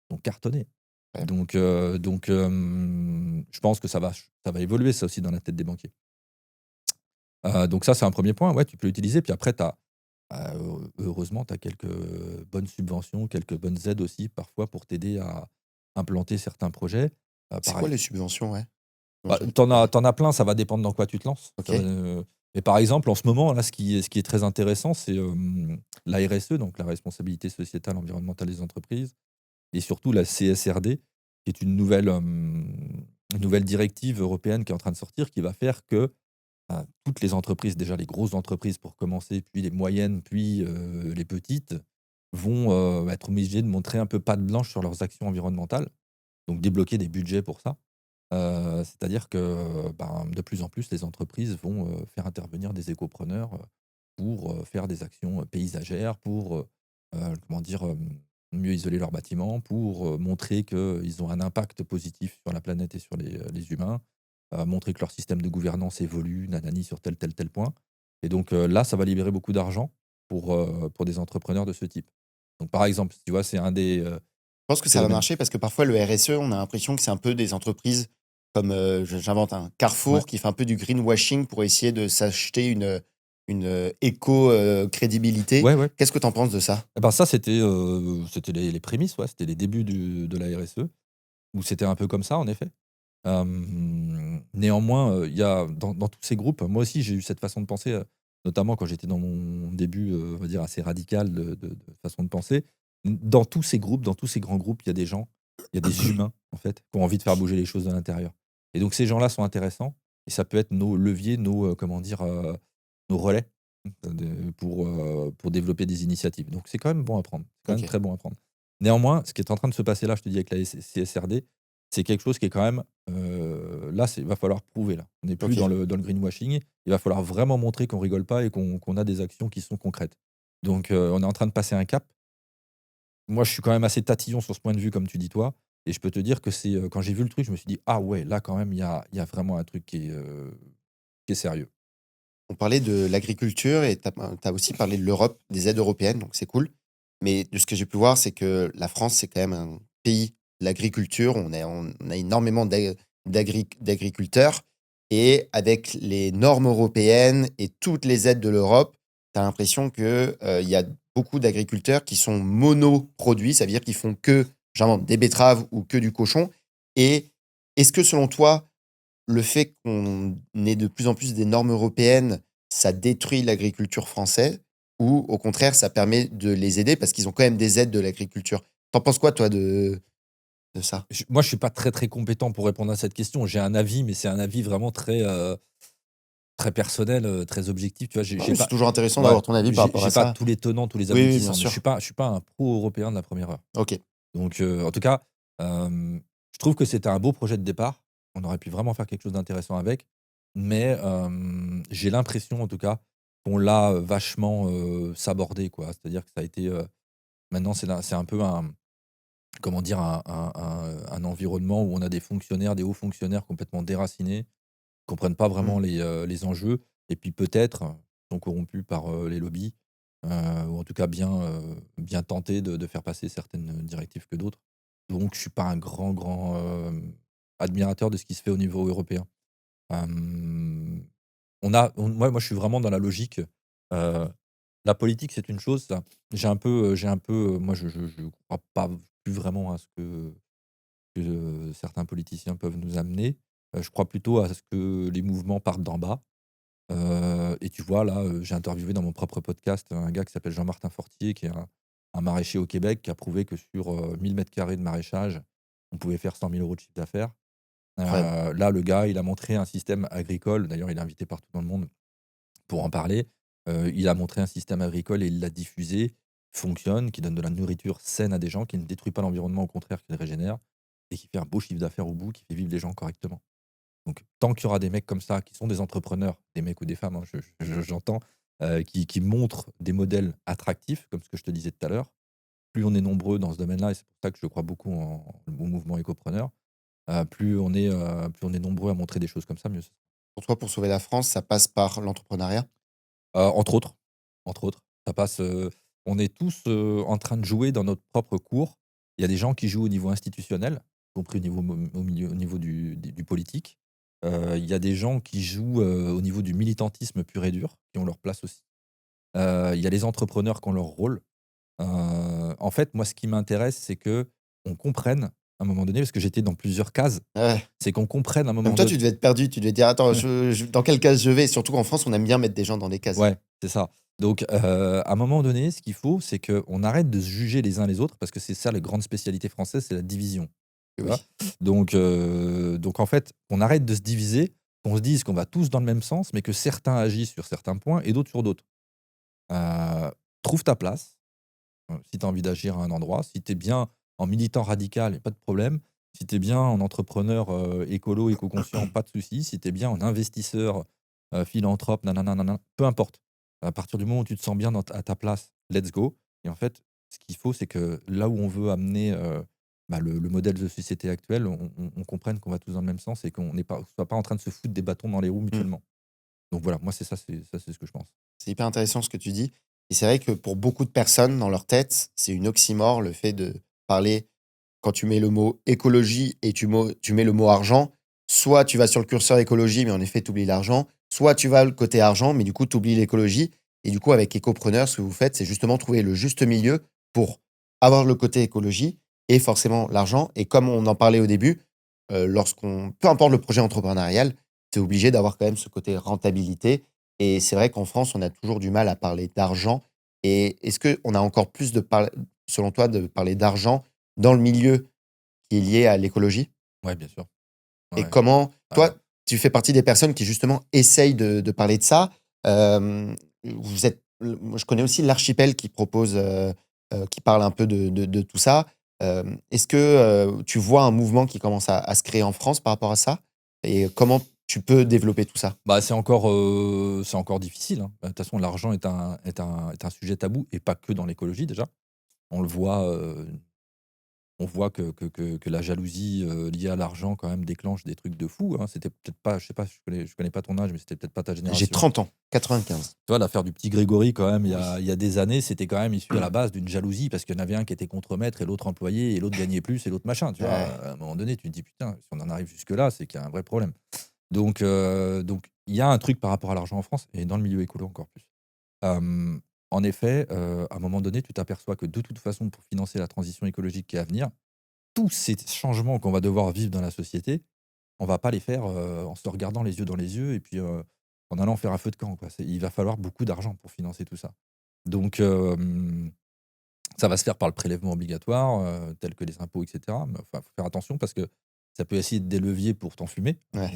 Ils ont cartonné. Incroyable. Je pense que ça va évoluer ça aussi dans la tête des banquiers. Donc ça, c'est un premier point, ouais, tu peux l'utiliser. Puis après, tu as, heureusement, tu as quelques, bonnes subventions, quelques bonnes aides aussi parfois pour t'aider à implanter certains projets. C'est Par quoi ex les subventions, ouais? Bah, Éventuellement? tu en as plein, ça va dépendre dans quoi tu te lances. Ça va, OK. mais par exemple, en ce moment, là, ce qui est très intéressant, c'est, la RSE, donc la responsabilité sociétale environnementale des entreprises et surtout la CSRD, qui est une nouvelle directive européenne qui est en train de sortir, qui va faire que toutes les entreprises, déjà les grosses entreprises pour commencer, puis les moyennes, puis les petites, vont être obligés de montrer un peu patte blanche sur leurs actions environnementales, donc débloquer des budgets pour ça. C'est-à-dire que ben, de plus en plus, les entreprises vont faire intervenir des écopreneurs pour faire des actions paysagères, pour comment dire, mieux isoler leurs bâtiments, pour montrer qu'ils ont un impact positif sur la planète et sur les humains, montrer que leur système de gouvernance évolue, nanani, sur tel point. Et donc là, ça va libérer beaucoup d'argent pour des entrepreneurs de ce type. Donc par exemple, tu vois, c'est un des Je pense que ça va phénomènes. marcher parce que parfois le RSE, on a l'impression que c'est un peu des entreprises comme, j'invente un Ouais. Carrefour qui fait un peu du greenwashing pour essayer de s'acheter une éco, crédibilité. Ouais, ouais. Qu'est-ce que tu en penses de ça? Et ben ça, c'était les prémices, ouais, c'était les débuts de la RSE, où c'était un peu comme ça, en effet. Néanmoins, il y a dans tous ces groupes, moi aussi j'ai eu cette façon de penser, notamment quand j'étais dans mon début, on va dire assez radical de façon de penser. Dans tous ces groupes, dans tous ces grands groupes, il y a des gens, il y a des humains, en fait, qui ont envie de faire bouger les choses de l'intérieur. Et donc ces gens-là sont intéressants et ça peut être nos leviers, comment dire, nos relais pour développer des initiatives. Donc c'est quand même bon à prendre, c'est quand même OK. très bon à prendre. Néanmoins, ce qui est en train de se passer là, je te dis avec la CSRD, c'est quelque chose qui est quand même, là, c'est va falloir prouver là. On n'est plus OK. dans le greenwashing. Il va falloir vraiment montrer qu'on rigole pas et qu'on a des actions qui sont concrètes. Donc, on est en train de passer un cap. Moi, je suis quand même assez tatillon sur ce point de vue, comme tu dis toi, et je peux te dire que c'est, quand j'ai vu le truc, je me suis dit: «Ah ouais, là quand même, il y a vraiment un truc qui est sérieux». On parlait de l'agriculture et tu as aussi parlé de l'Europe, des aides européennes, donc c'est cool. Mais de ce que j'ai pu voir, c'est que la France, c'est quand même un pays de l'agriculture. On a énormément d'agriculteurs et avec les normes européennes et toutes les aides de l'Europe, tu as l'impression que, il y a beaucoup d'agriculteurs qui sont monoproduits, ça veut dire qu'ils font que, genre, des betteraves ou que du cochon. Et est-ce que selon toi, le fait qu'on ait de plus en plus des normes européennes, ça détruit l'agriculture française ou au contraire, ça permet de les aider parce qu'ils ont quand même des aides de l'agriculture? Tu penses quoi toi de ça? Moi, je suis pas très, très compétent pour répondre à cette question. J'ai un avis, mais c'est un avis vraiment très, très personnel, très objectif, tu vois? Non, mais c'est toujours intéressant Ouais, d'avoir ton avis par rapport à j'ai pas ça. tous les tenants, tous les Oui, oui, bien aboutissants, mais sûr. je suis pas un pro européen de la première heure. OK. Donc, en tout cas, je trouve que c'était un beau projet de départ. On aurait pu vraiment faire quelque chose d'intéressant avec, mais, j'ai l'impression en tout cas qu'on l'a, vachement, sabordé quoi. C'est-à-dire que ça a été, maintenant c'est un peu un comment dire? Un environnement où on a des fonctionnaires, des hauts fonctionnaires complètement déracinés, comprennent pas Mmh. vraiment les enjeux et puis peut-être sont corrompus par, les lobbies, ou en tout cas bien tentés de faire passer certaines directives que d'autres. Donc je suis pas un grand, admirateur de ce qui se fait au niveau européen. Hem, moi je suis vraiment dans la logique, heu, la politique c'est une chose, ça. J'ai un peu, moi je crois pas plus vraiment à ce que certains politiciens peuvent nous amener. Je crois plutôt à ce que les mouvements partent d'en bas. Et tu vois, là, j'ai interviewé dans mon propre podcast un gars qui s'appelle Jean-Martin Fortier, qui est un maraîcher au Québec, qui a prouvé que sur, 1 000 m² de maraîchage, on pouvait faire 100 000 € de chiffre d'affaires. Incroyable. Là, le gars, il a montré un système agricole, d'ailleurs, il est invité partout dans le monde pour en parler. Il a montré un système agricole et il l'a diffusé, fonctionne, qui donne de la nourriture saine à des gens, qui ne détruit pas l'environnement, au contraire, qui le régénère et qui fait un beau chiffre d'affaires au bout, qui fait vivre les gens correctement. Donc, tant qu'il y aura des mecs comme ça, qui sont des entrepreneurs, des mecs ou des femmes, hein, j'entends, qui montrent des modèles attractifs, comme ce que je te disais tout à l'heure, plus on est nombreux dans ce domaine-là, et c'est pour ça que je crois beaucoup au mouvement écopreneur, plus on est nombreux à montrer des choses comme ça, mieux c'est. Pour toi, pour sauver la France, ça passe par l'entrepreneuriat? Entre autres, entre autres, ça passe, on est tous, en train de jouer dans notre propre cours. Il y a des gens qui jouent au niveau institutionnel, y compris au niveau du politique. Il y a des gens qui jouent, au niveau du militantisme pur et dur, qui ont leur place aussi. Il y a les entrepreneurs qui ont leur rôle. En fait, moi, ce qui m'intéresse, c'est que on comprenne, à un moment donné, parce que j'étais dans plusieurs cases, Ouais. c'est qu'on comprenne à un Même moment toi, donné. tu devais être perdu, tu devais te dire: «Attends, je dans quelle case je vais?» Surtout qu'en France, on aime bien mettre des gens dans des cases. Ouais, c'est ça. Donc, à un moment donné, ce qu'il faut, c'est qu'on arrête de se juger les uns les autres parce que c'est ça la grande spécialité française, c'est la division, tu vois? Oui. Donc en fait, on arrête de se diviser, qu'on se dise qu'on va tous dans le même sens, mais que certains agissent sur certains points et d'autres sur d'autres. Heu, Trouve ta place, Si tu as envie d'agir à un endroit, si tu es bien en militant radical, y a pas de problème. Si tu es bien en entrepreneur, écolo, éco-conscient, pas de souci. Si tu es bien en investisseur, philanthrope, nanana, nanana, peu importe. À partir du moment où tu te sens bien à ta place, let's go. Et en fait, ce qu'il faut, c'est que là où on veut amener, le modèle de société actuel, on comprenne qu'on va tous dans le même sens et qu'on soit pas en train de se foutre des bâtons dans les roues Mmh. mutuellement. Donc voilà, moi c'est ce que je pense. C'est hyper intéressant ce que tu dis. Et c'est vrai que pour beaucoup de personnes, dans leur tête, c'est une oxymore le fait de parler, quand tu mets le mot écologie et tu mets le mot argent, soit tu vas sur le curseur écologie, mais en effet, tu oublies l'argent, soit tu vas le côté argent, mais du coup, tu oublies l'écologie. Et du coup, avec Écopreneur, ce que vous faites, c'est justement trouver le juste milieu pour avoir le côté écologie et forcément l'argent. Et comme on en parlait au début, peu importe le projet entrepreneurial, tu es obligé d'avoir quand même ce côté rentabilité. Et c'est vrai qu'en France, on a toujours du mal à parler d'argent. Et est-ce qu'on a encore plus selon toi, de parler d'argent dans le milieu qui est lié à l'écologie? Ouais, bien sûr. Et Ouais. comment Ah, toi, tu fais partie des personnes qui justement essayent de parler de ça? Hem, vous êtes moi, je connais aussi l'Archipel qui propose, qui parle un peu de tout ça. Est-ce que, tu vois un mouvement qui commence à se créer en France par rapport à ça? Et comment tu peux développer tout ça? c'est encore difficile, hein. De toute façon, l'argent est un sujet tabou et pas que dans l'écologie déjà. On le voit, on voit que la jalousie, liée à l'argent quand même déclenche des trucs de fou, hein. C'était peut-être pas, je sais pas, je connais pas ton âge, mais c'était peut-être pas ta J'ai génération. 30 ans, 95. Tu vois, l'affaire du petit Grégory quand même, Oui. il y a des années, c'était quand même issu à la base d'une jalousie parce qu'il y en avait un qui était contremaître et l'autre employé et l'autre gagnait plus et l'autre machin, tu vois? Ouais. À un moment donné, tu te dis: «Putain, si on en arrive jusque-là, c'est qu'il y a un vrai problème». Donc il y a un truc par rapport à l'argent en France et dans le milieu écolo encore plus. Hem, En effet, à un moment donné, tu t'aperçois que de toute façon, pour financer la transition écologique qui est à venir, tous ces changements qu'on va devoir vivre dans la société, on va pas les faire, en se regardant les yeux dans les yeux et puis, en allant faire un feu de camp, quoi. Il va falloir beaucoup d'argent pour financer tout ça. Donc, ça va se faire par le prélèvement obligatoire, tel que les impôts et cetera. Mais enfin, faut faire attention parce que ça peut essayer de des leviers pour t'enfumer. Ouais.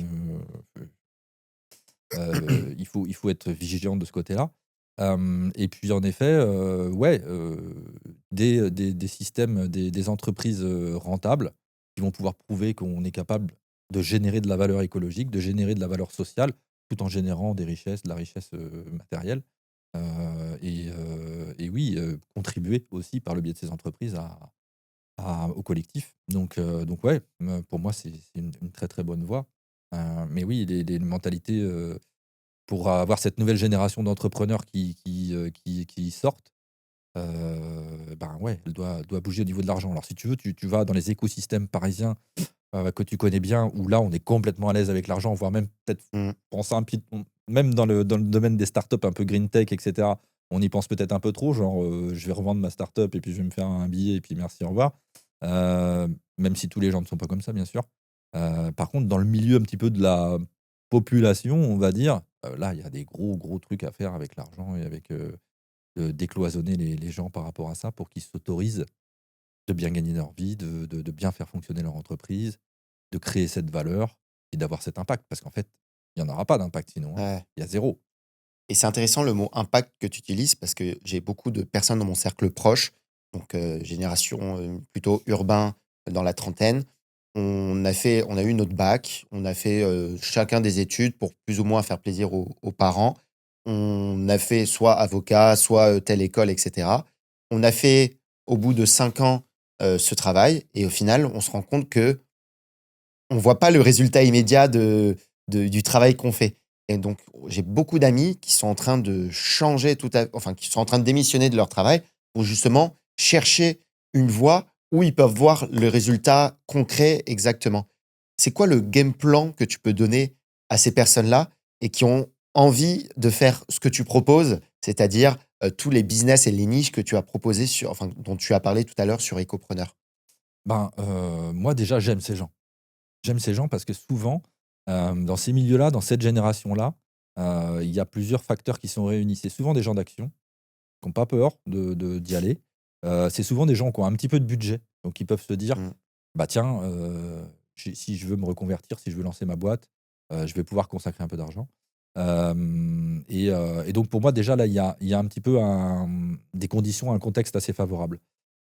Il faut être vigilant de ce côté-là. Et puis en effet, ouais, des systèmes, des entreprises, rentables qui vont pouvoir prouver qu'on est capable de générer de la valeur écologique, de générer de la valeur sociale, tout en générant de la richesse, matérielle. Et oui, contribuer aussi par le biais de ces entreprises au collectif. Donc ouais, pour moi, c'est une très, très bonne voie. Mais oui, les mentalités, pour avoir cette nouvelle génération d'entrepreneurs qui sortent, ben, ouais, elle doit bouger au niveau de l'argent. Alors si tu veux, tu vas dans les écosystèmes parisiens, que tu connais bien, où là, on est complètement à l'aise avec l'argent, voire même peut-être Mmh. penser un petit même dans le domaine des startups un peu green tech et cetera, on y pense peut-être un peu trop, genre, je vais revendre ma startup et puis je vais me faire un billet et puis merci, au revoir. Même si tous les gens ne sont pas comme ça, bien sûr. Par contre, dans le milieu un petit peu de la population, on va dire, là, il y a des gros, gros trucs à faire avec l'argent et avec, décloisonner les gens par rapport à ça pour qu'ils s'autorisent de bien gagner leur vie, de bien faire fonctionner leur entreprise, de créer cette valeur et d'avoir cet impact. Parce qu'en fait, il n'y en aura pas d'impact sinon, hein. Ouais. Il y a zéro. Et c'est intéressant le mot «impact» que tu utilises parce que j'ai beaucoup de personnes dans mon cercle proche, donc génération, plutôt urbain, dans la trentaine. On a eu notre bac, on a fait, chacun des études pour plus ou moins faire plaisir aux parents. On a fait soit avocat, soit, telle école et cetera. On a fait, au bout de 5 ans, ce travail et au final, on se rend compte que on voit pas le résultat immédiat du travail qu'on fait. Et donc, j'ai beaucoup d'amis qui sont en train de changer enfin, qui sont en train de démissionner de leur travail pour justement chercher une voie où ils peuvent voir le résultat concret exactement. C'est quoi le game plan que tu peux donner à ces personnes-là et qui ont envie de faire ce que tu proposes, c'est-à-dire, tous les business et les niches que tu as proposés enfin, dont tu as parlé tout à l'heure sur Écopreneur? Ben, moi déjà, j'aime ces gens. J'aime ces gens parce que souvent, dans ces milieux-là, dans cette génération-là, il y a plusieurs facteurs qui sont réunis. C'est souvent des gens d'action, qui ont pas peur d'y aller. C'est souvent des gens qui ont un petit peu de budget, donc ils peuvent se dire: Mmh. «Bah tiens, si je veux me reconvertir, si je veux lancer ma boîte, je vais pouvoir consacrer un peu d'argent». Et donc pour moi déjà là, il y a un petit peu des conditions, un contexte assez favorable.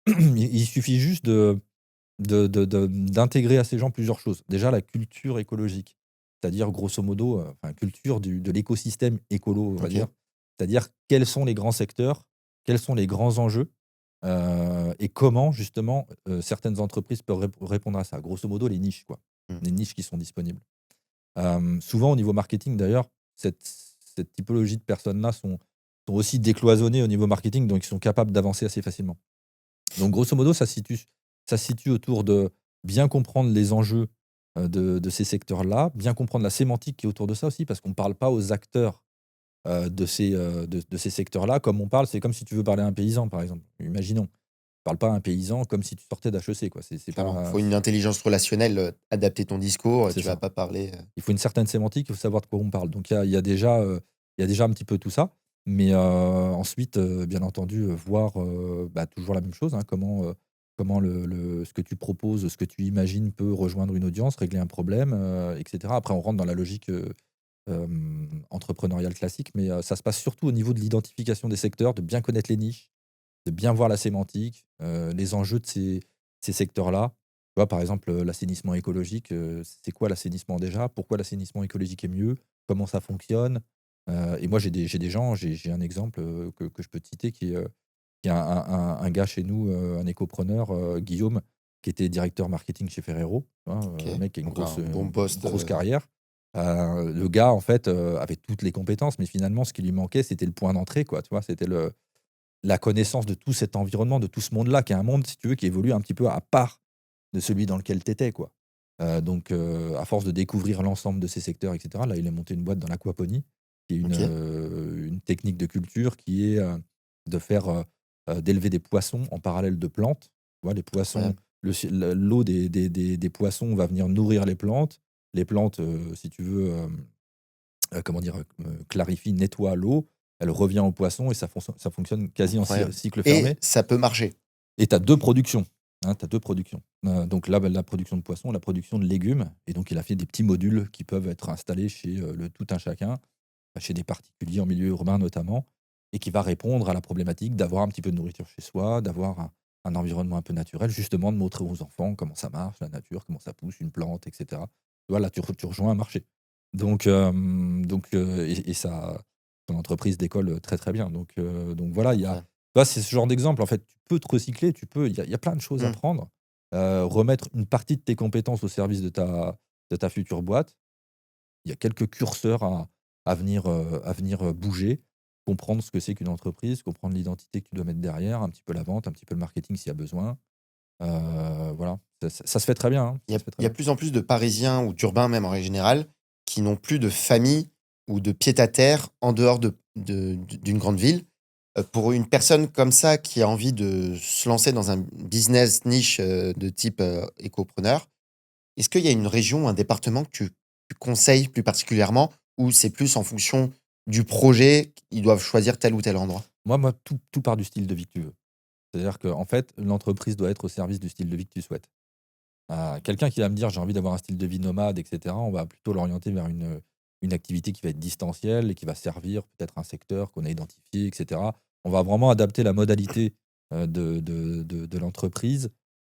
Il suffit juste d'intégrer à ces gens plusieurs choses. Déjà la culture écologique, c'est-à-dire grosso modo, enfin culture de l'écosystème écolo, on va dire. OK. C'est-à-dire quels sont les grands secteurs, quels sont les grands enjeux, et comment justement, certaines entreprises peuvent répondre à ça. Grosso modo les niches quoi, Mmh. les niches qui sont disponibles. Souvent au niveau marketing d'ailleurs, cette cette typologie de personnes-là sont aussi décloisonnées au niveau marketing, donc ils sont capables d'avancer assez facilement. Donc grosso modo, ça se situe autour de bien comprendre les enjeux, de ces secteurs-là, bien comprendre la sémantique qui est autour de ça aussi, parce qu'on ne parle pas aux acteurs, de ces secteurs-là comme on parle c'est comme si tu veux parler à un paysan, par exemple. Imaginons. Tu parles pas à un paysan comme si tu sortais d'HEC, quoi. C'est Clairement. Il pas faut une intelligence relationnelle, adapter ton discours, c'est tu vas ça. pas parler, Il faut une certaine sémantique, il faut savoir de quoi on parle. Donc il y a déjà un petit peu tout ça. Mais ensuite, bien entendu, voir, toujours la même chose, hein, comment ce que tu proposes, ce que tu imagines peut rejoindre une audience, régler un problème, et cetera. Après on rentre dans la logique, entrepreneuriale classique, mais ça se passe surtout au niveau de l'identification des secteurs, de bien connaître les niches, de bien voir la sémantique, les enjeux de ces secteurs-là. Tu vois, par exemple, l'assainissement écologique, c'est quoi l'assainissement déjà? Pourquoi l'assainissement écologique est mieux? Comment ça fonctionne? Et moi, j'ai des gens, j'ai un exemple, que je peux te citer qui est un gars chez nous, un écopreneur, Guillaume, qui était directeur marketing chez Ferrero, tu vois? OK. Un mec qui a une Donc grosse, un bon poste, grosse carrière. Le gars, en fait, avait toutes les compétences, mais finalement, ce qui lui manquait, c'était le point d'entrée, quoi, tu vois? C'était la connaissance de tout cet environnement, de tout ce monde-là, qui est un monde, si tu veux, qui évolue un petit peu à part de celui dans lequel tu étais, quoi. Donc à force de découvrir l'ensemble de ces secteurs et cetera, là, il a monté une boîte dans l'aquaponie, qui est OK. une technique de culture qui est, de faire, d'élever des poissons en parallèle de plantes. Tu vois? Les poissons, Incroyable. l'eau des poissons va venir nourrir les plantes. Les plantes, si tu veux, comment dire? Clarifient, nettoient l'eau, elle revient aux poissons et ça fonctionne quasi en Incroyable cycle et fermé. ça peut marcher. Et tu as 2 productions, hein, tu as 2 productions. Donc là, la production de poissons, la production de légumes et donc il a fait des petits modules qui peuvent être installés chez, le tout un chacun, chez des particuliers en milieu urbain notamment et qui va répondre à la problématique d'avoir un petit peu de nourriture chez soi, d'avoir un environnement un peu naturel, justement de montrer aux enfants comment ça marche, la nature, comment ça pousse une plante et cetera. Tu vois, là, tu rejoins un marché. Et ça ton entreprise décolle, très, très bien. Donc voilà, il y a Incroyable. tu vois, c'est ce genre d'exemple, en fait. Tu peux te recycler, il y a plein de choses à Mmh. prendre, remettre une partie de tes compétences au service de ta future boîte. Il y a quelques curseurs à venir bouger, comprendre ce que c'est qu'une entreprise, comprendre l'identité que tu dois mettre derrière, un petit peu la vente, un petit peu le marketing s'il y a besoin. Voilà, ça se fait très bien, hein, Il y ça a se fait très il y a bien. plus en plus de Parisiens ou d'urbains même en règle générale, qui n'ont plus de famille ou de pied-à-terre en dehors d'une grande ville. Pour une personne comme ça qui a envie de se lancer dans un business niche, de type, écopreneur, est-ce qu'il y a une région, un département que tu conseilles plus particulièrement ou c'est plus en fonction du projet, ils doivent choisir tel ou tel endroit? Moi, tout part du style de vie que tu veux. C'est-à-dire qu'en fait, l'entreprise doit être au service du style de vie que tu souhaites. Quelqu'un qui va me dire: «J'ai envie d'avoir un style de vie nomade» et cetera, on va plutôt l'orienter vers une activité qui va être distancielle et qui va servir peut-être un secteur qu'on a identifié et cetera. On va vraiment adapter la modalité, de l'entreprise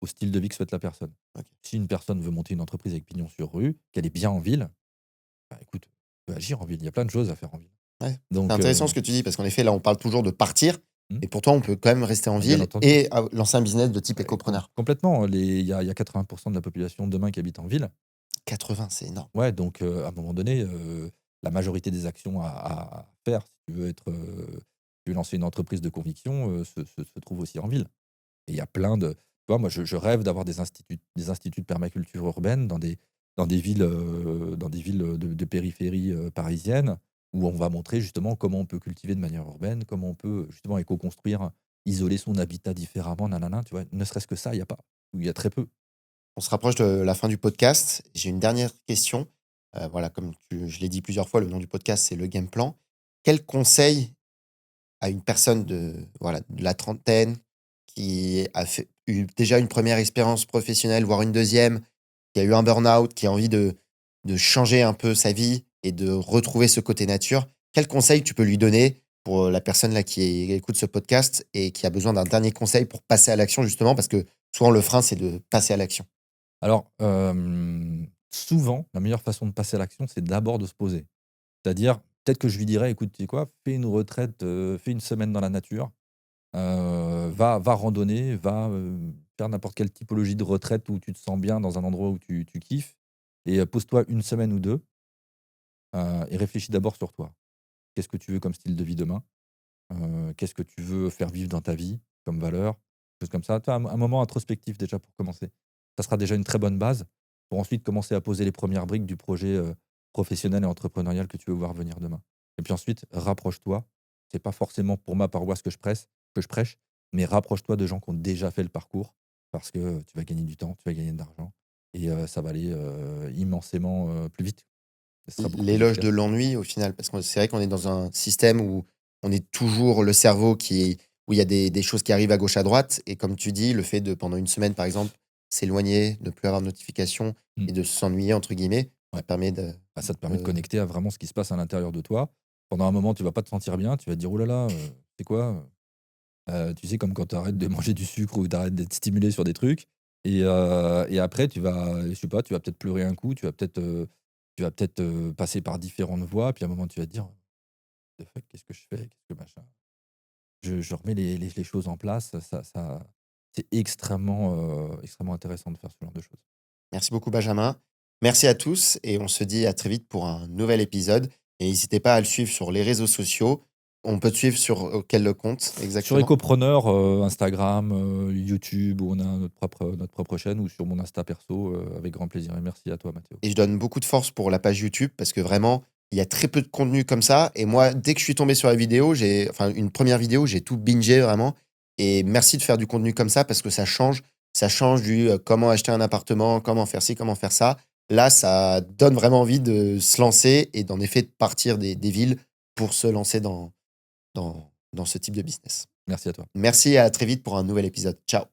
au style de vie que souhaite la personne. OK. Si une personne veut monter une entreprise avec pignon sur rue, qu'elle est bien en ville, bah, écoute, elle peut agir en ville. Il y a plein de choses à faire en ville. Ouais, c'est Donc intéressant ce que tu dis parce qu'en effet, là, on parle toujours de partir mmh, et pourtant on peut quand même rester en bien ville entendu. et lancer un business de type écopreneur. Complètement, il y a 80 de la population demain qui habite en ville. 80, c'est énorme. Ouais, donc à un moment donné, la majorité des actions à faire, si tu veux tu veux lancer une entreprise de conviction, se trouve aussi en ville. Et il y a plein de tu vois, moi, je rêve d'avoir des instituts de permaculture urbaine dans des villes, de périphérie, parisienne, où on va montrer justement comment on peut cultiver de manière urbaine, comment on peut justement éco-construire, isoler son habitat différemment, nanana, tu vois? Ne serait-ce que ça, il y a pas, ou il y a très peu. On se rapproche de la fin du podcast. J'ai une dernière question. Voilà, comme je l'ai dit plusieurs fois, le nom du podcast, c'est le game plan. Quel conseil à une personne voilà, de la trentaine qui a eu déjà une première expérience professionnelle, voire une deuxième, qui a eu un burn-out, qui a envie de changer un peu sa vie et de retrouver ce côté nature. Quel conseil tu peux lui donner pour la personne là qui écoute ce podcast et qui a besoin d'un dernier conseil pour passer à l'action justement parce que souvent le frein c'est de passer à l'action. Alors, souvent, la meilleure façon de passer à l'action, c'est d'abord de se poser. C'est-à-dire, peut-être que je lui dirais: «Écoute, tu sais quoi? Fais une retraite, fais une semaine dans la nature, va randonner, va, faire n'importe quelle typologie de retraite où tu te sens bien dans un endroit où tu kiffes et pose-toi une semaine ou 2, et réfléchis d'abord sur toi. Qu'est-ce que tu veux comme style de vie demain? Qu'est-ce que tu veux faire vivre dans ta vie comme valeur?» Choses comme ça. Tu vois, un moment introspectif déjà pour commencer. Ça sera déjà une très bonne base pour ensuite commencer à poser les premières briques du projet, professionnel et entrepreneurial que tu veux voir venir demain. Et puis ensuite, rapproche-toi. C'est pas forcément pour ma paroisse que je prêche, mais rapproche-toi de gens qui ont déjà fait le parcours parce que tu vas gagner du temps, tu vas gagner de l'argent et ça va aller, immensément, plus vite. Ce sera beaucoup plus L'éloge de efficace. l'ennui au final, parce que c'est vrai qu'on est dans un système où on est toujours le cerveau où il y a des choses qui arrivent à gauche, à droite et comme tu dis, le fait de pendant une semaine, par exemple, s'éloigner, ne plus avoir de notification Mmh. et de «s'ennuyer» entre guillemets, ça Ouais. permet de Bah, ça te permet de de connecter à vraiment ce qui se passe à l'intérieur de toi. Pendant un moment, tu vas pas te sentir bien, tu vas te dire: «Oh là là, c'est quoi?» Tu sais, comme quand tu arrêtes de manger du sucre ou tu arrêtes d'être stimulé sur des trucs et après tu vas, je sais pas, tu vas peut-être pleurer un coup, tu vas peut-être, passer par différentes voies, puis à un moment tu vas te dire: «What the fuck, qu'est-ce que je fais? Qu'est-ce que machin?» Je remets les choses en place, ça c'est extrêmement intéressant de faire ce genre de choses. Merci beaucoup Benjamin. Merci à tous et on se dit à très vite pour un nouvel épisode et n'hésitez pas à le suivre sur les réseaux sociaux. On peut te suivre sur, quel compte Sur exactement? Ecopreneur, Instagram, YouTube, où on a notre propre chaîne ou sur mon Insta perso, avec grand plaisir et merci à toi Mathéo. Et je donne beaucoup de force pour la page YouTube parce que vraiment, il y a très peu de contenu comme ça. Et moi, dès que je suis tombé sur la vidéo, enfin, une première vidéo, j'ai tout bingé vraiment. Et merci de faire du contenu comme ça parce que ça change. Ça change du comment acheter un appartement, comment faire ci, comment faire ça. Là, ça donne vraiment envie de se lancer et d'en effet de partir des villes pour se lancer dans ce type de business. Merci à toi. Merci et à très vite pour un nouvel épisode. Ciao.